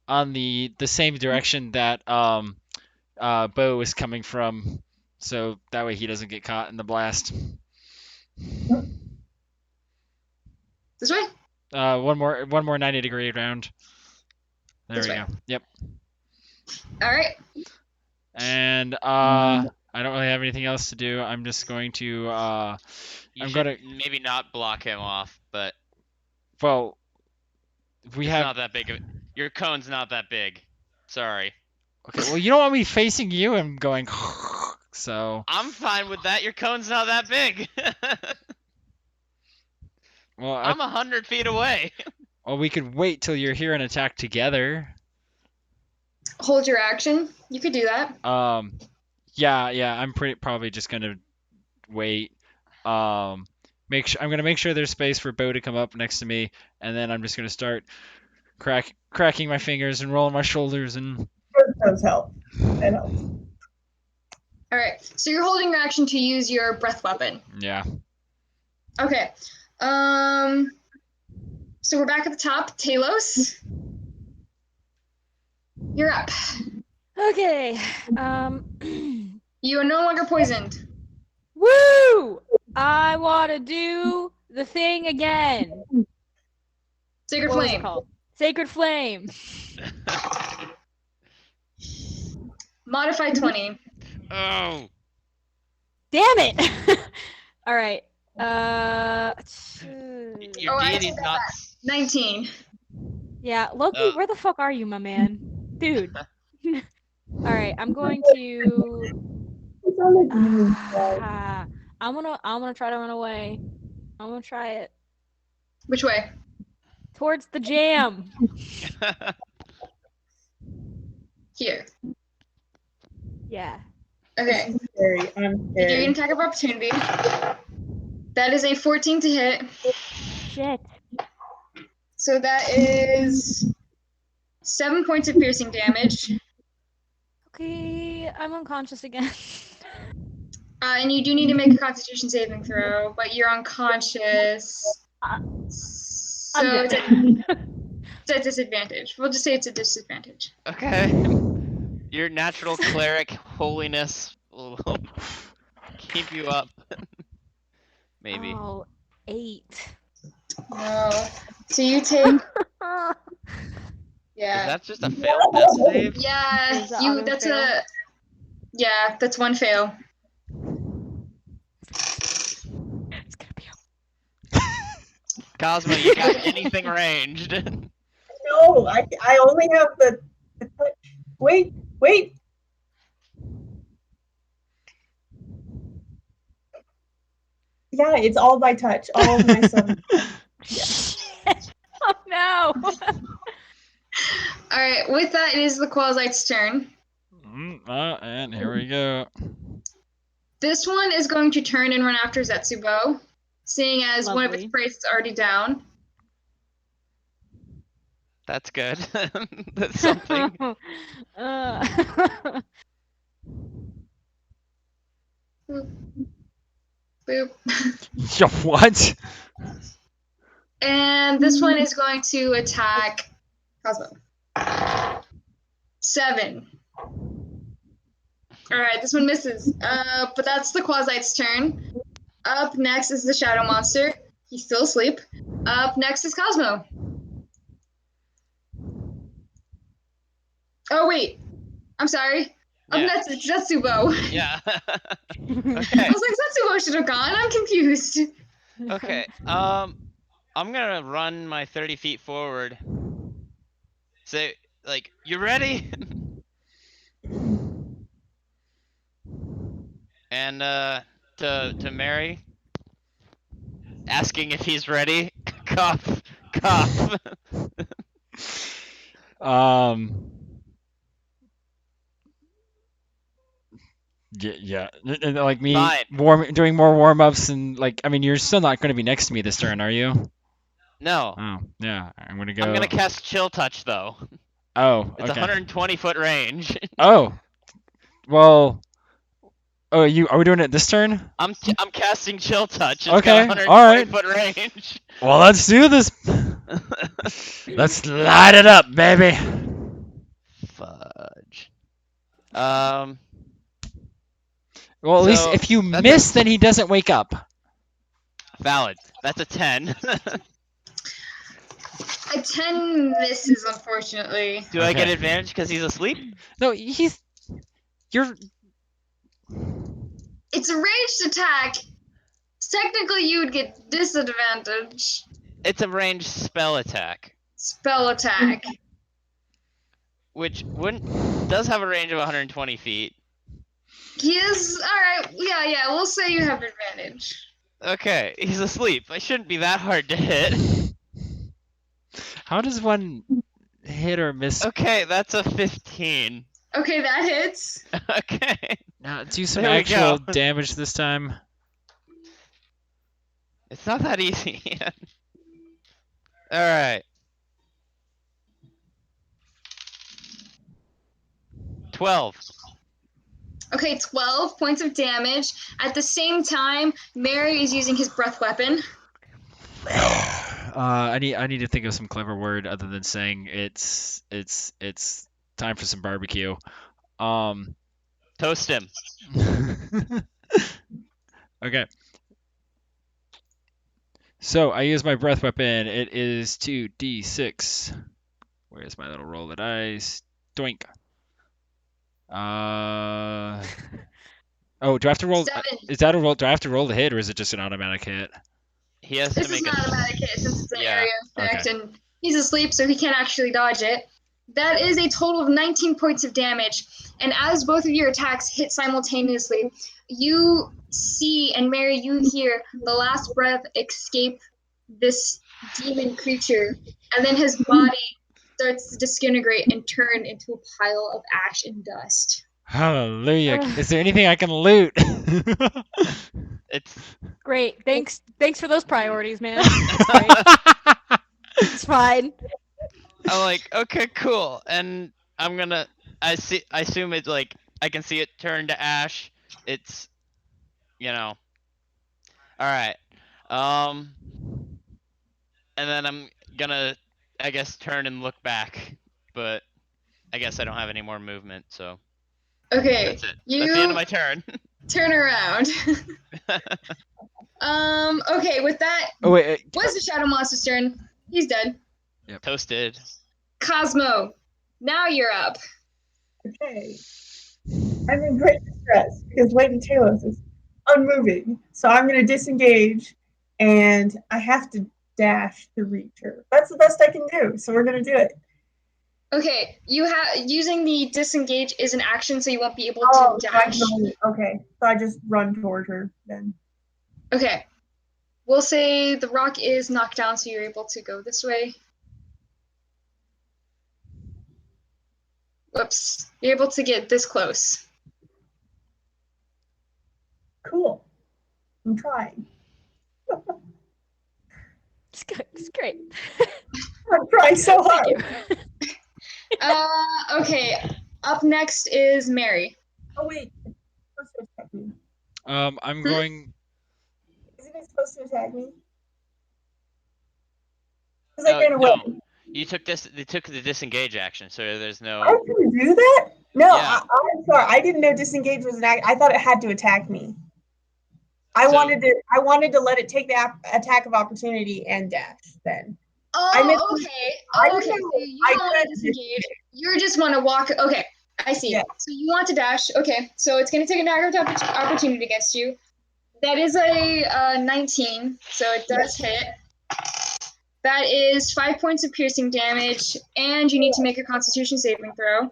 on the same direction that Bo is coming from, so that way he doesn't get caught in the blast. this way. One more 90-degree round. There This we way. go. Yep. All right. And I don't really have anything else to do. I'm just going to You I'm should gonna maybe not block him off, but well we it's have not that big of your cone's not that big. Sorry. okay. Well, you don't want me facing you and going so. I'm fine with that. Your cone's not that big. Well, I'm 100 feet away. well, we could wait till you're here and attack together. Hold your action. You could do that. Yeah. I'm probably just gonna wait. I'm gonna make sure there's space for Bo to come up next to me, and then I'm just gonna start cracking my fingers and rolling my shoulders and. That does help. That helps. All right. So you're holding your action to use your breath weapon. Yeah. Okay. So we're back at the top. Talos, you're up. okay. You are no longer poisoned. Woo! I want to do the thing again. Sacred What was it Flame. called? Sacred Flame. Modify 20. Oh. Damn it! All right. Your Oh, I deity's take that not. 19. Yeah, Loki, where the fuck are you, my man? Dude. All right, I'm going to. It's on the demon side. I'm gonna try to run away. I'm gonna try it Which way? towards the jam. Here. Yeah. Okay. Scary. I'm You get an scared. attack of opportunity. That is a 14 to hit. Shit. So that is 7 points of piercing damage. Okay, I'm unconscious again. And you do need to make a Constitution saving throw, but you're unconscious. So I'm it's good. it's a disadvantage. We'll just say it's a disadvantage. Okay. Your natural cleric holiness will keep you up. Maybe. Oh, 8. No. So you take. Is Yeah. that just a failed death save? Yeah. Is that You. auto That's fail? a. Yeah. That's one fail. It's gonna be Cosmo, you got anything ranged? No, I only have the touch. Wait. Yeah, it's all by touch. All of my stuff. Shit. Oh no. All right. With that, it is the Quasite's turn. And here we go. This one is going to turn and run after Zetsubo, seeing as one of its Lovely. prey is already down. That's good. That's something. Boop. Yo, what? And this one is going to attack Cosmo. 7. All right, this one misses. But that's the Quasite's turn. Up next is the Shadow Monster. He's still asleep. Up next is Cosmo. Oh wait, I'm sorry. Up Yeah. next is Zetsubo. Yeah. I Okay. was like, Zetsubo should have gone. I'm confused. Okay. I'm gonna run my 30 feet forward. Say, like, you ready? And to Mary, asking if he's ready. Cough, cough. Um. Yeah, and like me Fine. doing more warm ups and like I mean you're still not going to be next to me this turn, are you? No, Oh yeah, I'm gonna I'm gonna go. cast Chill Touch though. Oh It's okay. 120-foot range. Oh well. Oh you are we doing it this turn? I'm casting Chill Touch. It's got Okay, all right. 120-foot range. Well let's do this. Let's light it up, baby. Fudge. Um. Well, at least So if you that's a miss, then he doesn't wake up. valid. That's a 10. A 10 misses, unfortunately. Do I get Okay. advantage because he's asleep? No, he's. You're. It's a ranged attack. Technically, you would get disadvantage. It's a ranged spell attack, Spell attack. which wouldn't does have a range of 120 feet. He is. Alright, yeah, we'll say you have advantage. Okay, he's asleep. I shouldn't be that hard to hit. How does one hit or miss? Okay, that's a 15. Okay, that hits. Okay. Now do some There we actual go. damage this time. It's not that easy. All right. 12. Okay, 12 points of damage. At the same time, Mary is using his breath weapon. I need to think of some clever word other than saying it's time for some barbecue. Toast him. Okay. So I use my breath weapon. It is 2d6. Where's my little roll of dice? Doink. Oh, do I have to roll? 7. Is that a roll? Do I have to roll the hit, or is it just an automatic hit? He has This to is make an automatic hit since it's an yeah. area effect, Okay. and he's asleep, so he can't actually dodge it. That is a total of 19 points of damage. And as both of your attacks hit simultaneously, you see and Mary, you hear the last breath escape this demon creature, and then his body starts to disintegrate and turn into a pile of ash and dust. Hallelujah. Is there anything I can loot? It's Great. Thanks for those priorities, man. That's great. It's fine. I'm like, okay, cool. And I'm gonna I assume it's like I can see it turn to ash. It's All right. Um and then I'm gonna I guess turn and look back, but I guess I don't have any more movement, so Okay, that's it. you That's the end of my turn. turn around. Okay, with that, Oh wait. what's the Shadow Monster's turn? He's dead. Toasted. Cosmo, now you're up. Okay. I'm in great distress because Lady Talos is unmoving. So I'm going to disengage and I have to dash to reach her. That's the best I can do. So we're going to do it. Okay, you have using the disengage is an action, so you won't be able Oh, to so I dash. can only, okay. So I just run toward her then. Okay, we'll say the rock is knocked down, so you're able to go this way. Whoops, you're able to get this close. Cool. I'm trying. It's great. I'm trying so hard. Thank you. Okay, up next is Mary. Oh, wait. It's supposed to attack me. I'm going. Isn't it supposed to attack me? Because I ran away. No. You took the disengage action, so there's I no can do that? No, Yeah. I'm sorry. I didn't know disengage was an act. I thought it had to attack me. I So- wanted to let it take the attack of opportunity and dash. Then I meant Oh, okay. I Oh, didn't okay. know. So you I don't want to could disengage. You just want to walk. Okay, I see. Yeah. So you want to dash. Okay, so it's going to take an attack of opportunity against you. That is a 19, so it does hit. That is 5 points of piercing damage, and you need to make a Constitution saving throw.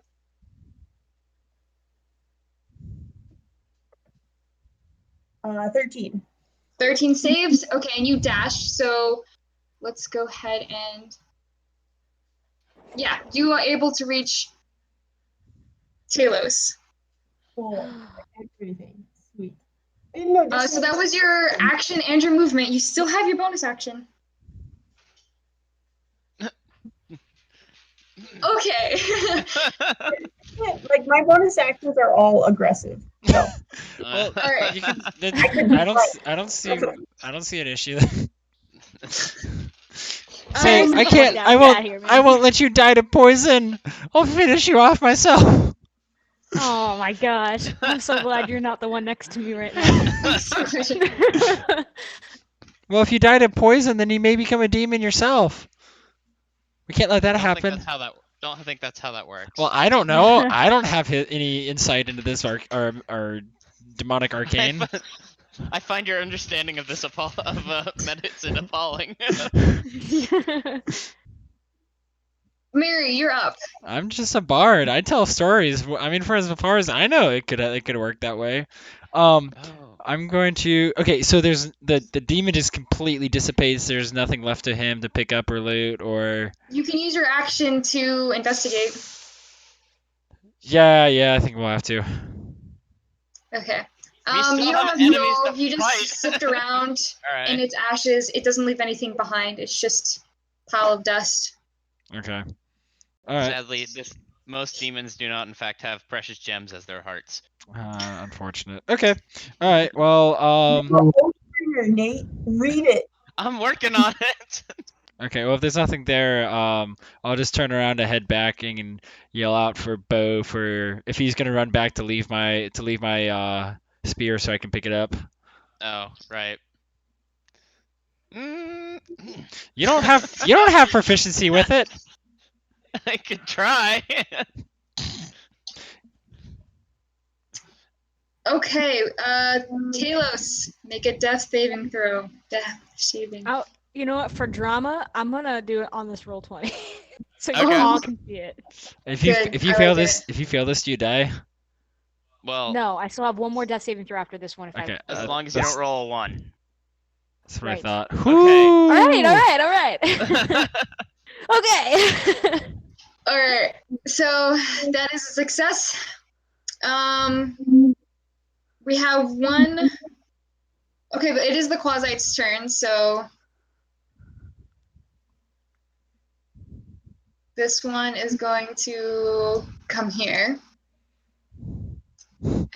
13. 13 saves. Okay, and you dash. So let's go ahead and yeah, you are able to reach Talos. Cool. Everything. Sweet. I didn't know So that disengage. was your action and your movement. You still have your bonus action. Okay. Like my bonus actions are all aggressive. So Well, All right. you can. I could be I don't see an issue. All Say, right. I Something can't. like that. Get out of here, man. I won't let you die to poison. I'll finish you off myself. Oh my gosh. I'm so glad you're not the one next to me right now. Well, if you die to poison, then you may become a demon yourself. We can't let that Don't happen. think that's how that works. Well, I don't know. I don't have any insight into this or demonic arcane. I find your understanding of this medicine appalling. Mary, you're up. I'm just a bard. I tell stories. I mean, for as far as I know, it could work that way. Oh. I'm going to. Okay, so there's the demon just completely dissipates. There's nothing left to him to pick up or loot or. You can use your action to investigate. Yeah, I think we'll have to. Okay. We still You have have enemies no. to You just fight. sift around All right. in its ashes. It doesn't leave anything behind. It's just a pile of dust. Okay. All right. Sadly, most demons do not, in fact, have precious gems as their hearts. Unfortunate. Okay. All right. Well. Nate, read it. I'm working on it. Okay. Well, if there's nothing there, I'll just turn around to head back and yell out for Bo for if he's gonna run back to leave my spear so I can pick it up. Oh, right. Mm. You don't have proficiency with it. I could try. Okay. Talos, make a death saving throw. Death saving. Oh, you know what? For drama, I'm gonna do it on this roll 20, so you Okay. all can see it. If you Good, if you I fail like this it. if you fail this, do you die? Well, No, I still have one more death saving throw after this one. If Okay. as long as you don't roll a 1. That's what I Right. thought. Okay. All Whoo! right. Okay. All right. So that is a success. We have one. Okay, but it is the Quasite's turn, so this one is going to come here.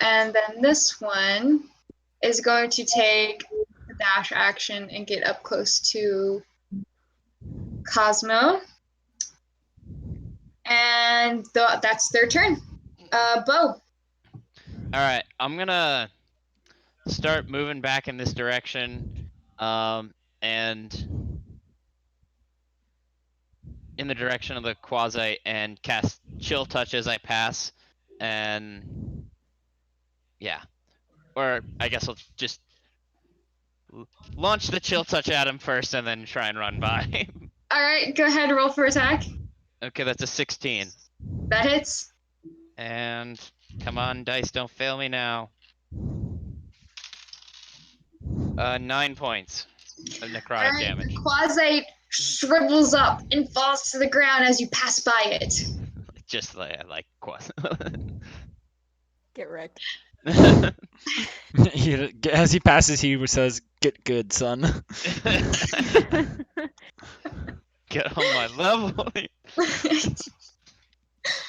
And then this one is going to take the dash action and get up close to Cosmo. And that's their turn. Bo. All right, I'm gonna start moving back in this direction, and in the direction of the quasi, and cast chill touch as I pass, and yeah, or I guess I'll just launch the chill touch at him first, and then try and run by. All right, go ahead, roll for attack. Okay, that's a 16, That hits. and come on, dice, don't fail me now. 9 points of necrotic damage. Quasite shrivels up and falls to the ground as you pass by it. Just like quasi. Get wrecked. As he passes, he says, "Get good, son." Get on my level.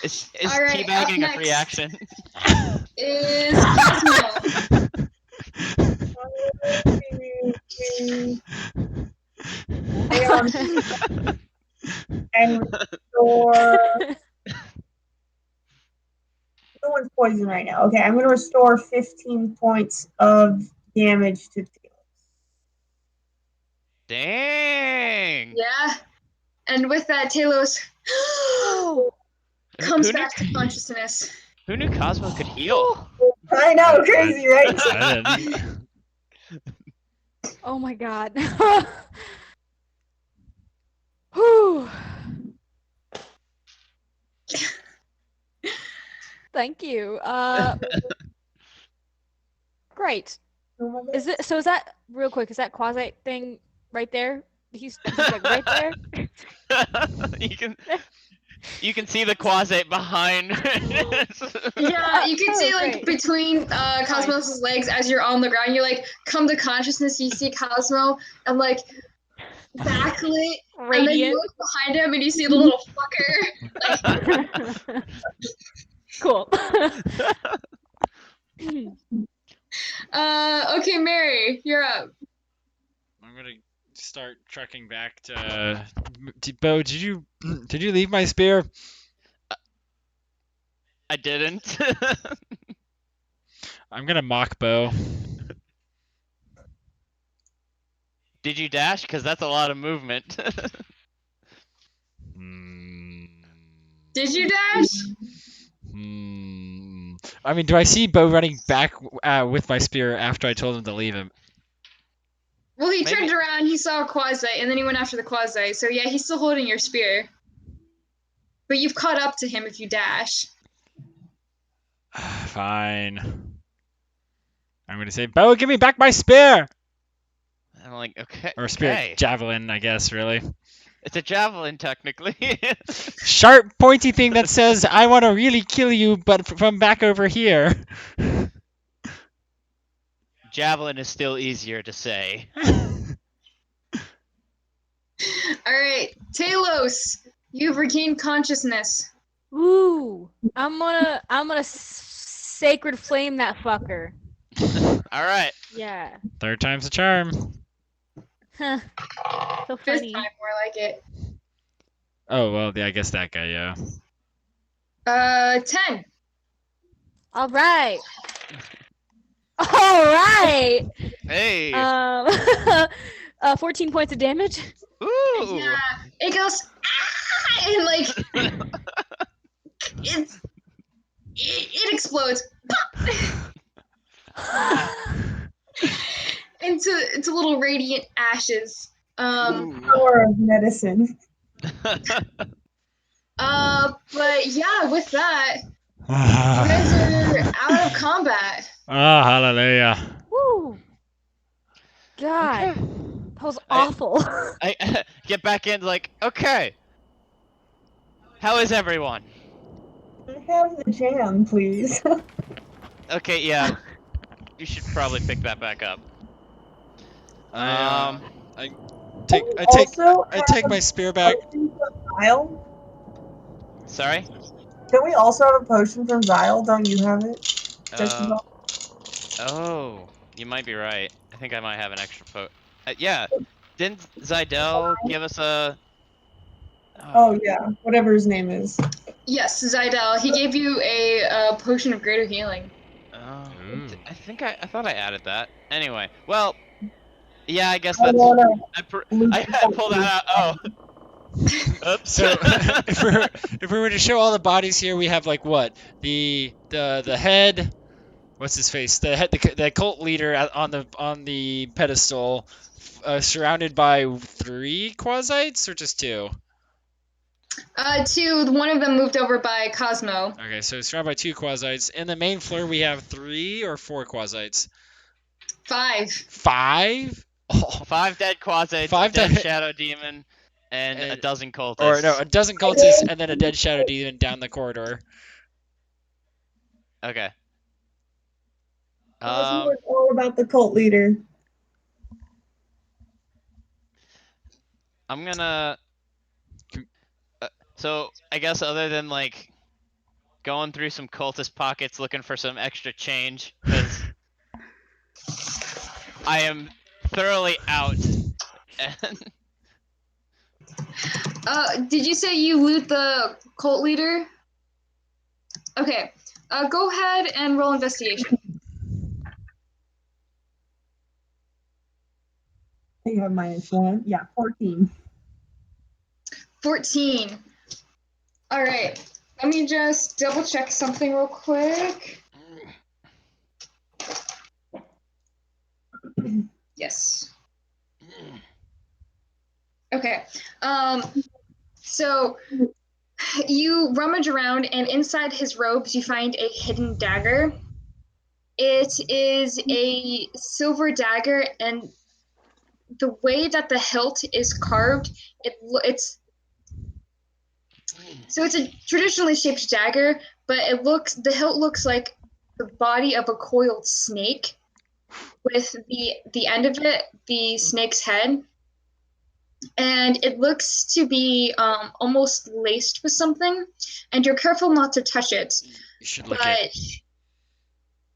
Is All right, teabagging up a free next. action? Is Cosmo. And restore one's poisoned right now. Okay, I'm going to restore 15 points of damage to Talos. Dang. Yeah. And with that, Talos Oh. comes Who knew, back to consciousness. who knew Cosmo could heal? I know, crazy, right? I didn't. Oh my god. Whew. Thank you. Great. Oh my God. Is that real quick? Is that Quasi thing right there? He's like right there. you can see the quasate behind. Yeah, you can see like Great. between Cosmos' legs as you're on the ground. You like come to consciousness. You see Cosmo and like backlit, and then you Radiant. look behind him and you see the little fucker. Like, Cool. okay, Mary, you're up. I'm gonna start trekking back to. Bo, did you leave my spear? I didn't. I'm gonna mock Bo. Did you dash? Because that's a lot of movement. Did you dash? I mean, do I see Bo running back with my spear after I told him to leave him? Well, he Maybe- turned around, he saw a quasi, and then he went after the quasi. So yeah, he's still holding your spear. But you've caught up to him if you dash. Fine. I'm gonna say, Bo, give me back my spear! I'm like, okay. Or spear, okay. javelin, I guess, really. It's a javelin, technically. Sharp, pointy thing that says, I want to really kill you, but from back over here. Javelin is still easier to say. Alright, Talos, you've regained consciousness. Ooh. I'm gonna sacred flame that fucker. All right. Yeah. Third time's a charm. Huh. So Fifth funny. time, more like it. Oh, well, yeah, I guess that guy, yeah. 10. All right. All right. Hey. 14 points of damage. Ooh. Yeah, it goes, ah, and like, it explodes. into little radiant ashes. Power of medicine. But yeah, with that, you guys are out of combat. Ah, hallelujah. Woo. God. Okay. That was awful. I get back in like, okay. How is everyone? Have the jam, please. Okay, yeah. You should probably pick that back up. I Don't we take my spear back. potion from Zyle? Sorry? Don't we also have a potion from Zyle? Don't you have it? Just as well? Oh, you might be right. I think I might have an extra yeah. Didn't Zydell give us a... Oh yeah, whatever his name is. Yes, Zydell. He gave you a potion of greater healing. Oh, Ooh. I thought I added that. Anyway, well, yeah, I guess I that's... wanna I pulled that out. Oh. Oops. So if we were to show all the bodies here, we have like what? The head, what's his face? The head, the cult leader on the pedestal, surrounded by 3 quasites or just 2? 2. One of them moved over by Cosmo. Okay, so surrounded by 2 quasites. In the main floor, we have 3 or 4 quasites. 5. 5? Oh. 5 dead quasites, 5 a dead dead- shadow demon, and a dozen cultists. Or no, a dozen cultists and then a dead shadow demon down the corridor. Okay. Cosmo is all about the cult leader. I'm gonna... so, I guess other than, like, going through some cultist pockets looking for some extra change, because I am thoroughly out. And Did you say you loot the cult leader? Okay. Go ahead and roll investigation. I have -1. Yeah, 14. 14. All right. Let me just double check something real quick. Yes. Okay. So you rummage around, and inside his robes, you find a hidden dagger. It is a silver dagger, and the way that the hilt is carved, it's a traditionally shaped dagger, but the hilt looks like the body of a coiled snake, with the end of it the snake's head, and it looks to be almost laced with something, and you're careful not to touch it. You should look at. But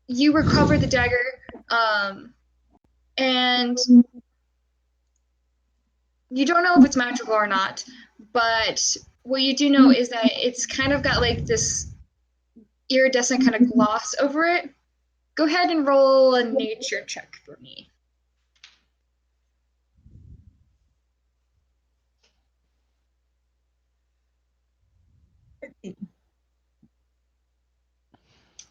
you recover the dagger, and you don't know if it's magical or not, but what you do know is that it's kind of got like this iridescent kind of gloss over it. Go ahead and roll a nature check for me. Fifteen.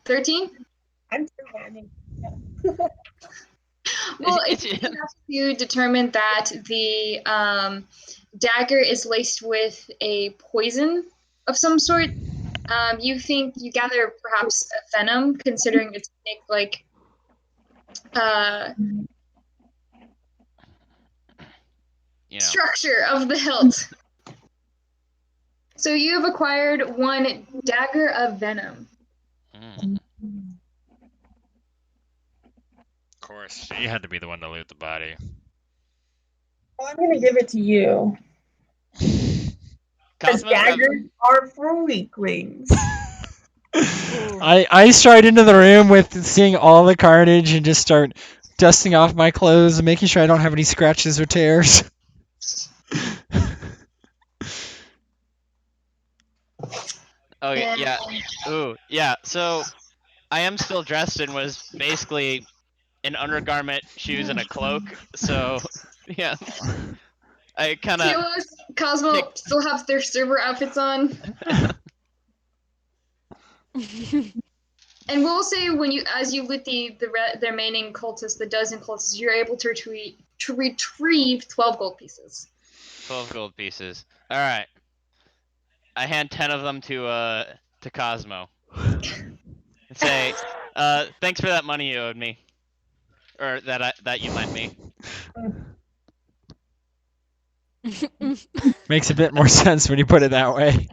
13? I'm too bad. Well, it's enough to determine that the dagger is laced with a poison of some sort. You think you gather perhaps a venom, considering its like structure of the hilt. So you have acquired one dagger of venom. Of course, she had to be the one to loot the body. Well, I'm gonna give it to you. Because daggers are for weaklings. I stride into the room with seeing all the carnage and just start dusting off my clothes and making sure I don't have any scratches or tears. Okay, yeah. Ooh, yeah. So I am still dressed and was basically an undergarment, shoes, and a cloak. So yeah, I kind of. Cosmo still have their server outfits on. And we'll say as you loot the remaining cultists, the dozen cultists, you're able to retrieve 12 gold pieces. 12 gold pieces. All right. I hand 10 of them to Cosmo. And say, thanks for that money you owed me, or that you lent me. Makes a bit more sense when you put it that way.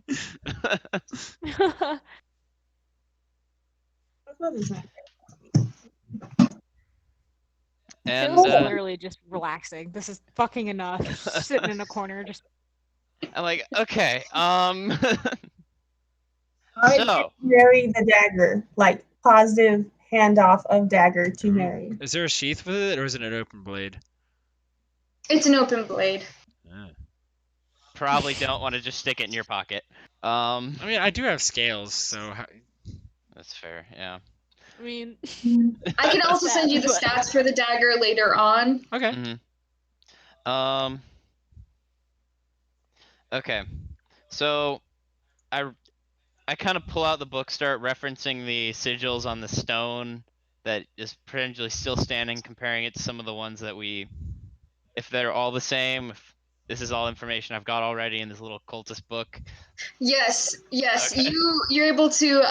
And Phil's literally just relaxing. This is fucking enough. He's sitting in a corner, just. I'm like, okay, I so Mary the dagger, like positive handoff of dagger to Mary. Is there a sheath with it, or is it an open blade? It's an open blade. Probably don't want to just stick it in your pocket. I mean, I do have scales, so. That's fair, yeah. I mean, I can also send you the stats for the dagger later on. Okay. Mm-hmm. Okay. So, I kind of pull out the book, start referencing the sigils on the stone that is potentially still standing, comparing it to some of the ones that if they're all the same, if this is all information I've got already in this little cultist book. Yes. Okay. You're able to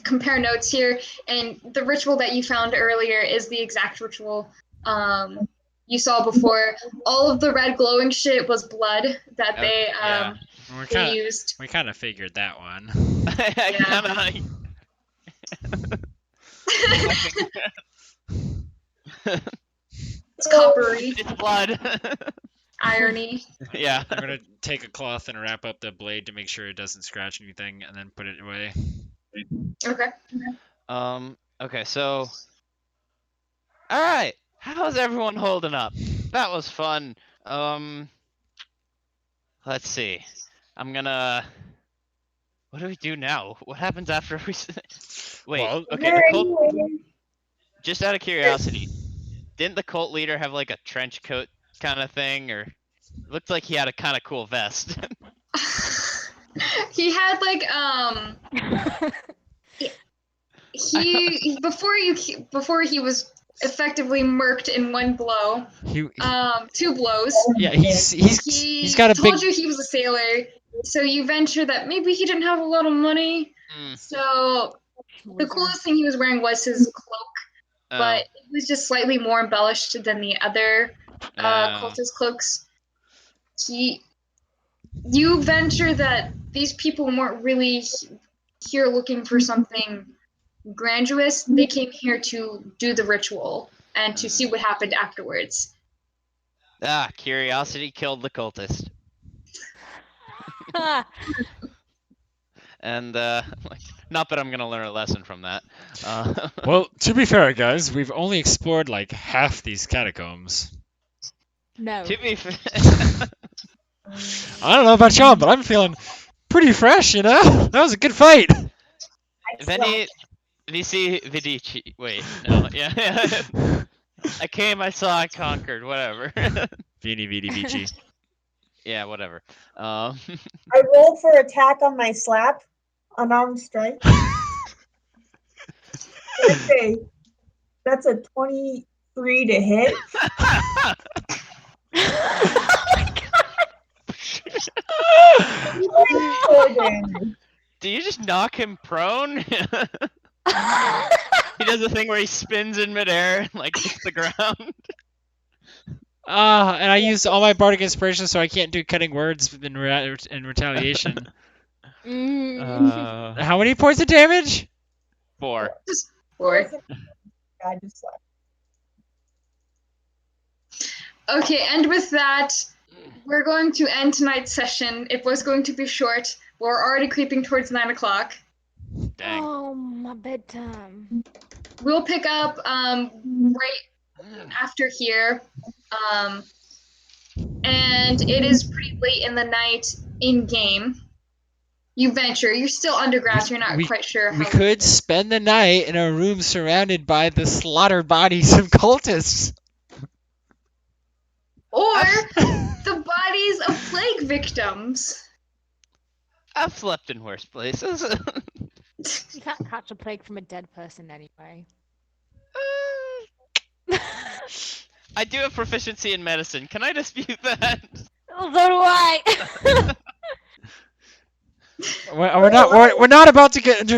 compare notes here, and the ritual that you found earlier is the exact ritual you saw before. All of the red glowing shit was blood that they used. We kind of figured that one. It's coppery. It's blood. Irony. Yeah. I'm gonna take a cloth and wrap up the blade to make sure it doesn't scratch anything, and then put it away. Okay. Okay, so. All right. How's everyone holding up? That was fun. Let's see. I'm gonna What do we do now? What happens after we? Wait. Well- Okay. The cult. Just out of curiosity, didn't the cult leader have like a trench coat kind of thing, or looked like he had a kind of cool vest? He had like before he was effectively murked in one blow. He, Two blows. yeah, he's got a told big. you he was a sailor, so you venture that maybe he didn't have a lot of money. So the coolest thing he was wearing was his cloak, but it was just slightly more embellished than the other cultist cloaks. You venture that these people weren't really here looking for something grandiose. They came here to do the ritual and to see what happened afterwards. Curiosity killed the cultist. And not that I'm gonna learn a lesson from that. Well, to be fair, guys, we've only explored like half these catacombs. No. To be fair, I don't know about y'all, but I'm feeling pretty fresh, you know? That was a good fight. Vidici. Wait, no, yeah. I came, I saw, I conquered. Whatever. Vini Vidi Vici. Yeah, whatever. I rolled for attack on my slap, unarmed strike. Okay, that's a 23 to hit. Do you just knock him prone? He does a thing where he spins in midair and like hits the ground. And I used all my bardic inspiration, so I can't do cutting words in retaliation. How many points of damage? 4. Or I just slept. okay, and with that, we're going to end tonight's session. It was going to be short. We're already creeping towards 9 o'clock. Dang. Oh, my bedtime. We'll pick up right after here. And it is pretty late in the night in game. You venture. You're still underground, so you're not quite sure how. We could spend the night in a room surrounded by the slaughtered bodies of cultists. Or the bodies of plague victims. I've slept in worse places. You can't catch a plague from a dead person anyway. I do have proficiency in medicine. Can I dispute that? Oh, so do I. We're not about to get into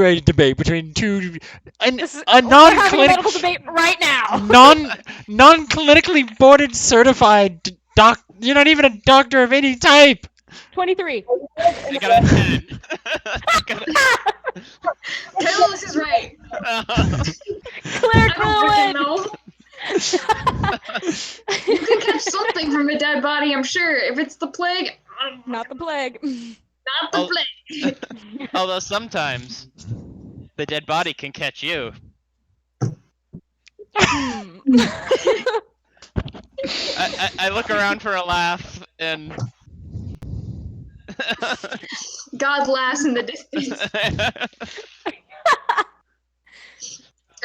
a debate between two We're having a medical debate right now. non-clinically boarded certified doc. You're not even a doctor of any type. 23. I got a 10. Talos is right. Claire I don't freaking Cohen. know. You can catch something from a dead body, I'm sure. If it's the plague, Not the plague. not the plague. Although sometimes the dead body can catch you. I look around for a laugh and God laughs in the distance.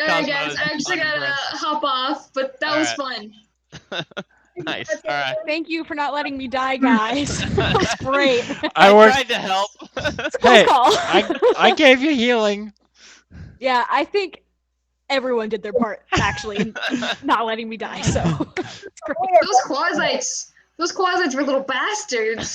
Alright guys, I actually gotta hop off, but that was fun. Nice. Alright. Thank you for not letting me die, guys. That was great. I tried to help. It's a close call. I gave you healing. Yeah, I think everyone did their part, actually, in not letting me die, so it's great. Those quasites were little bastards.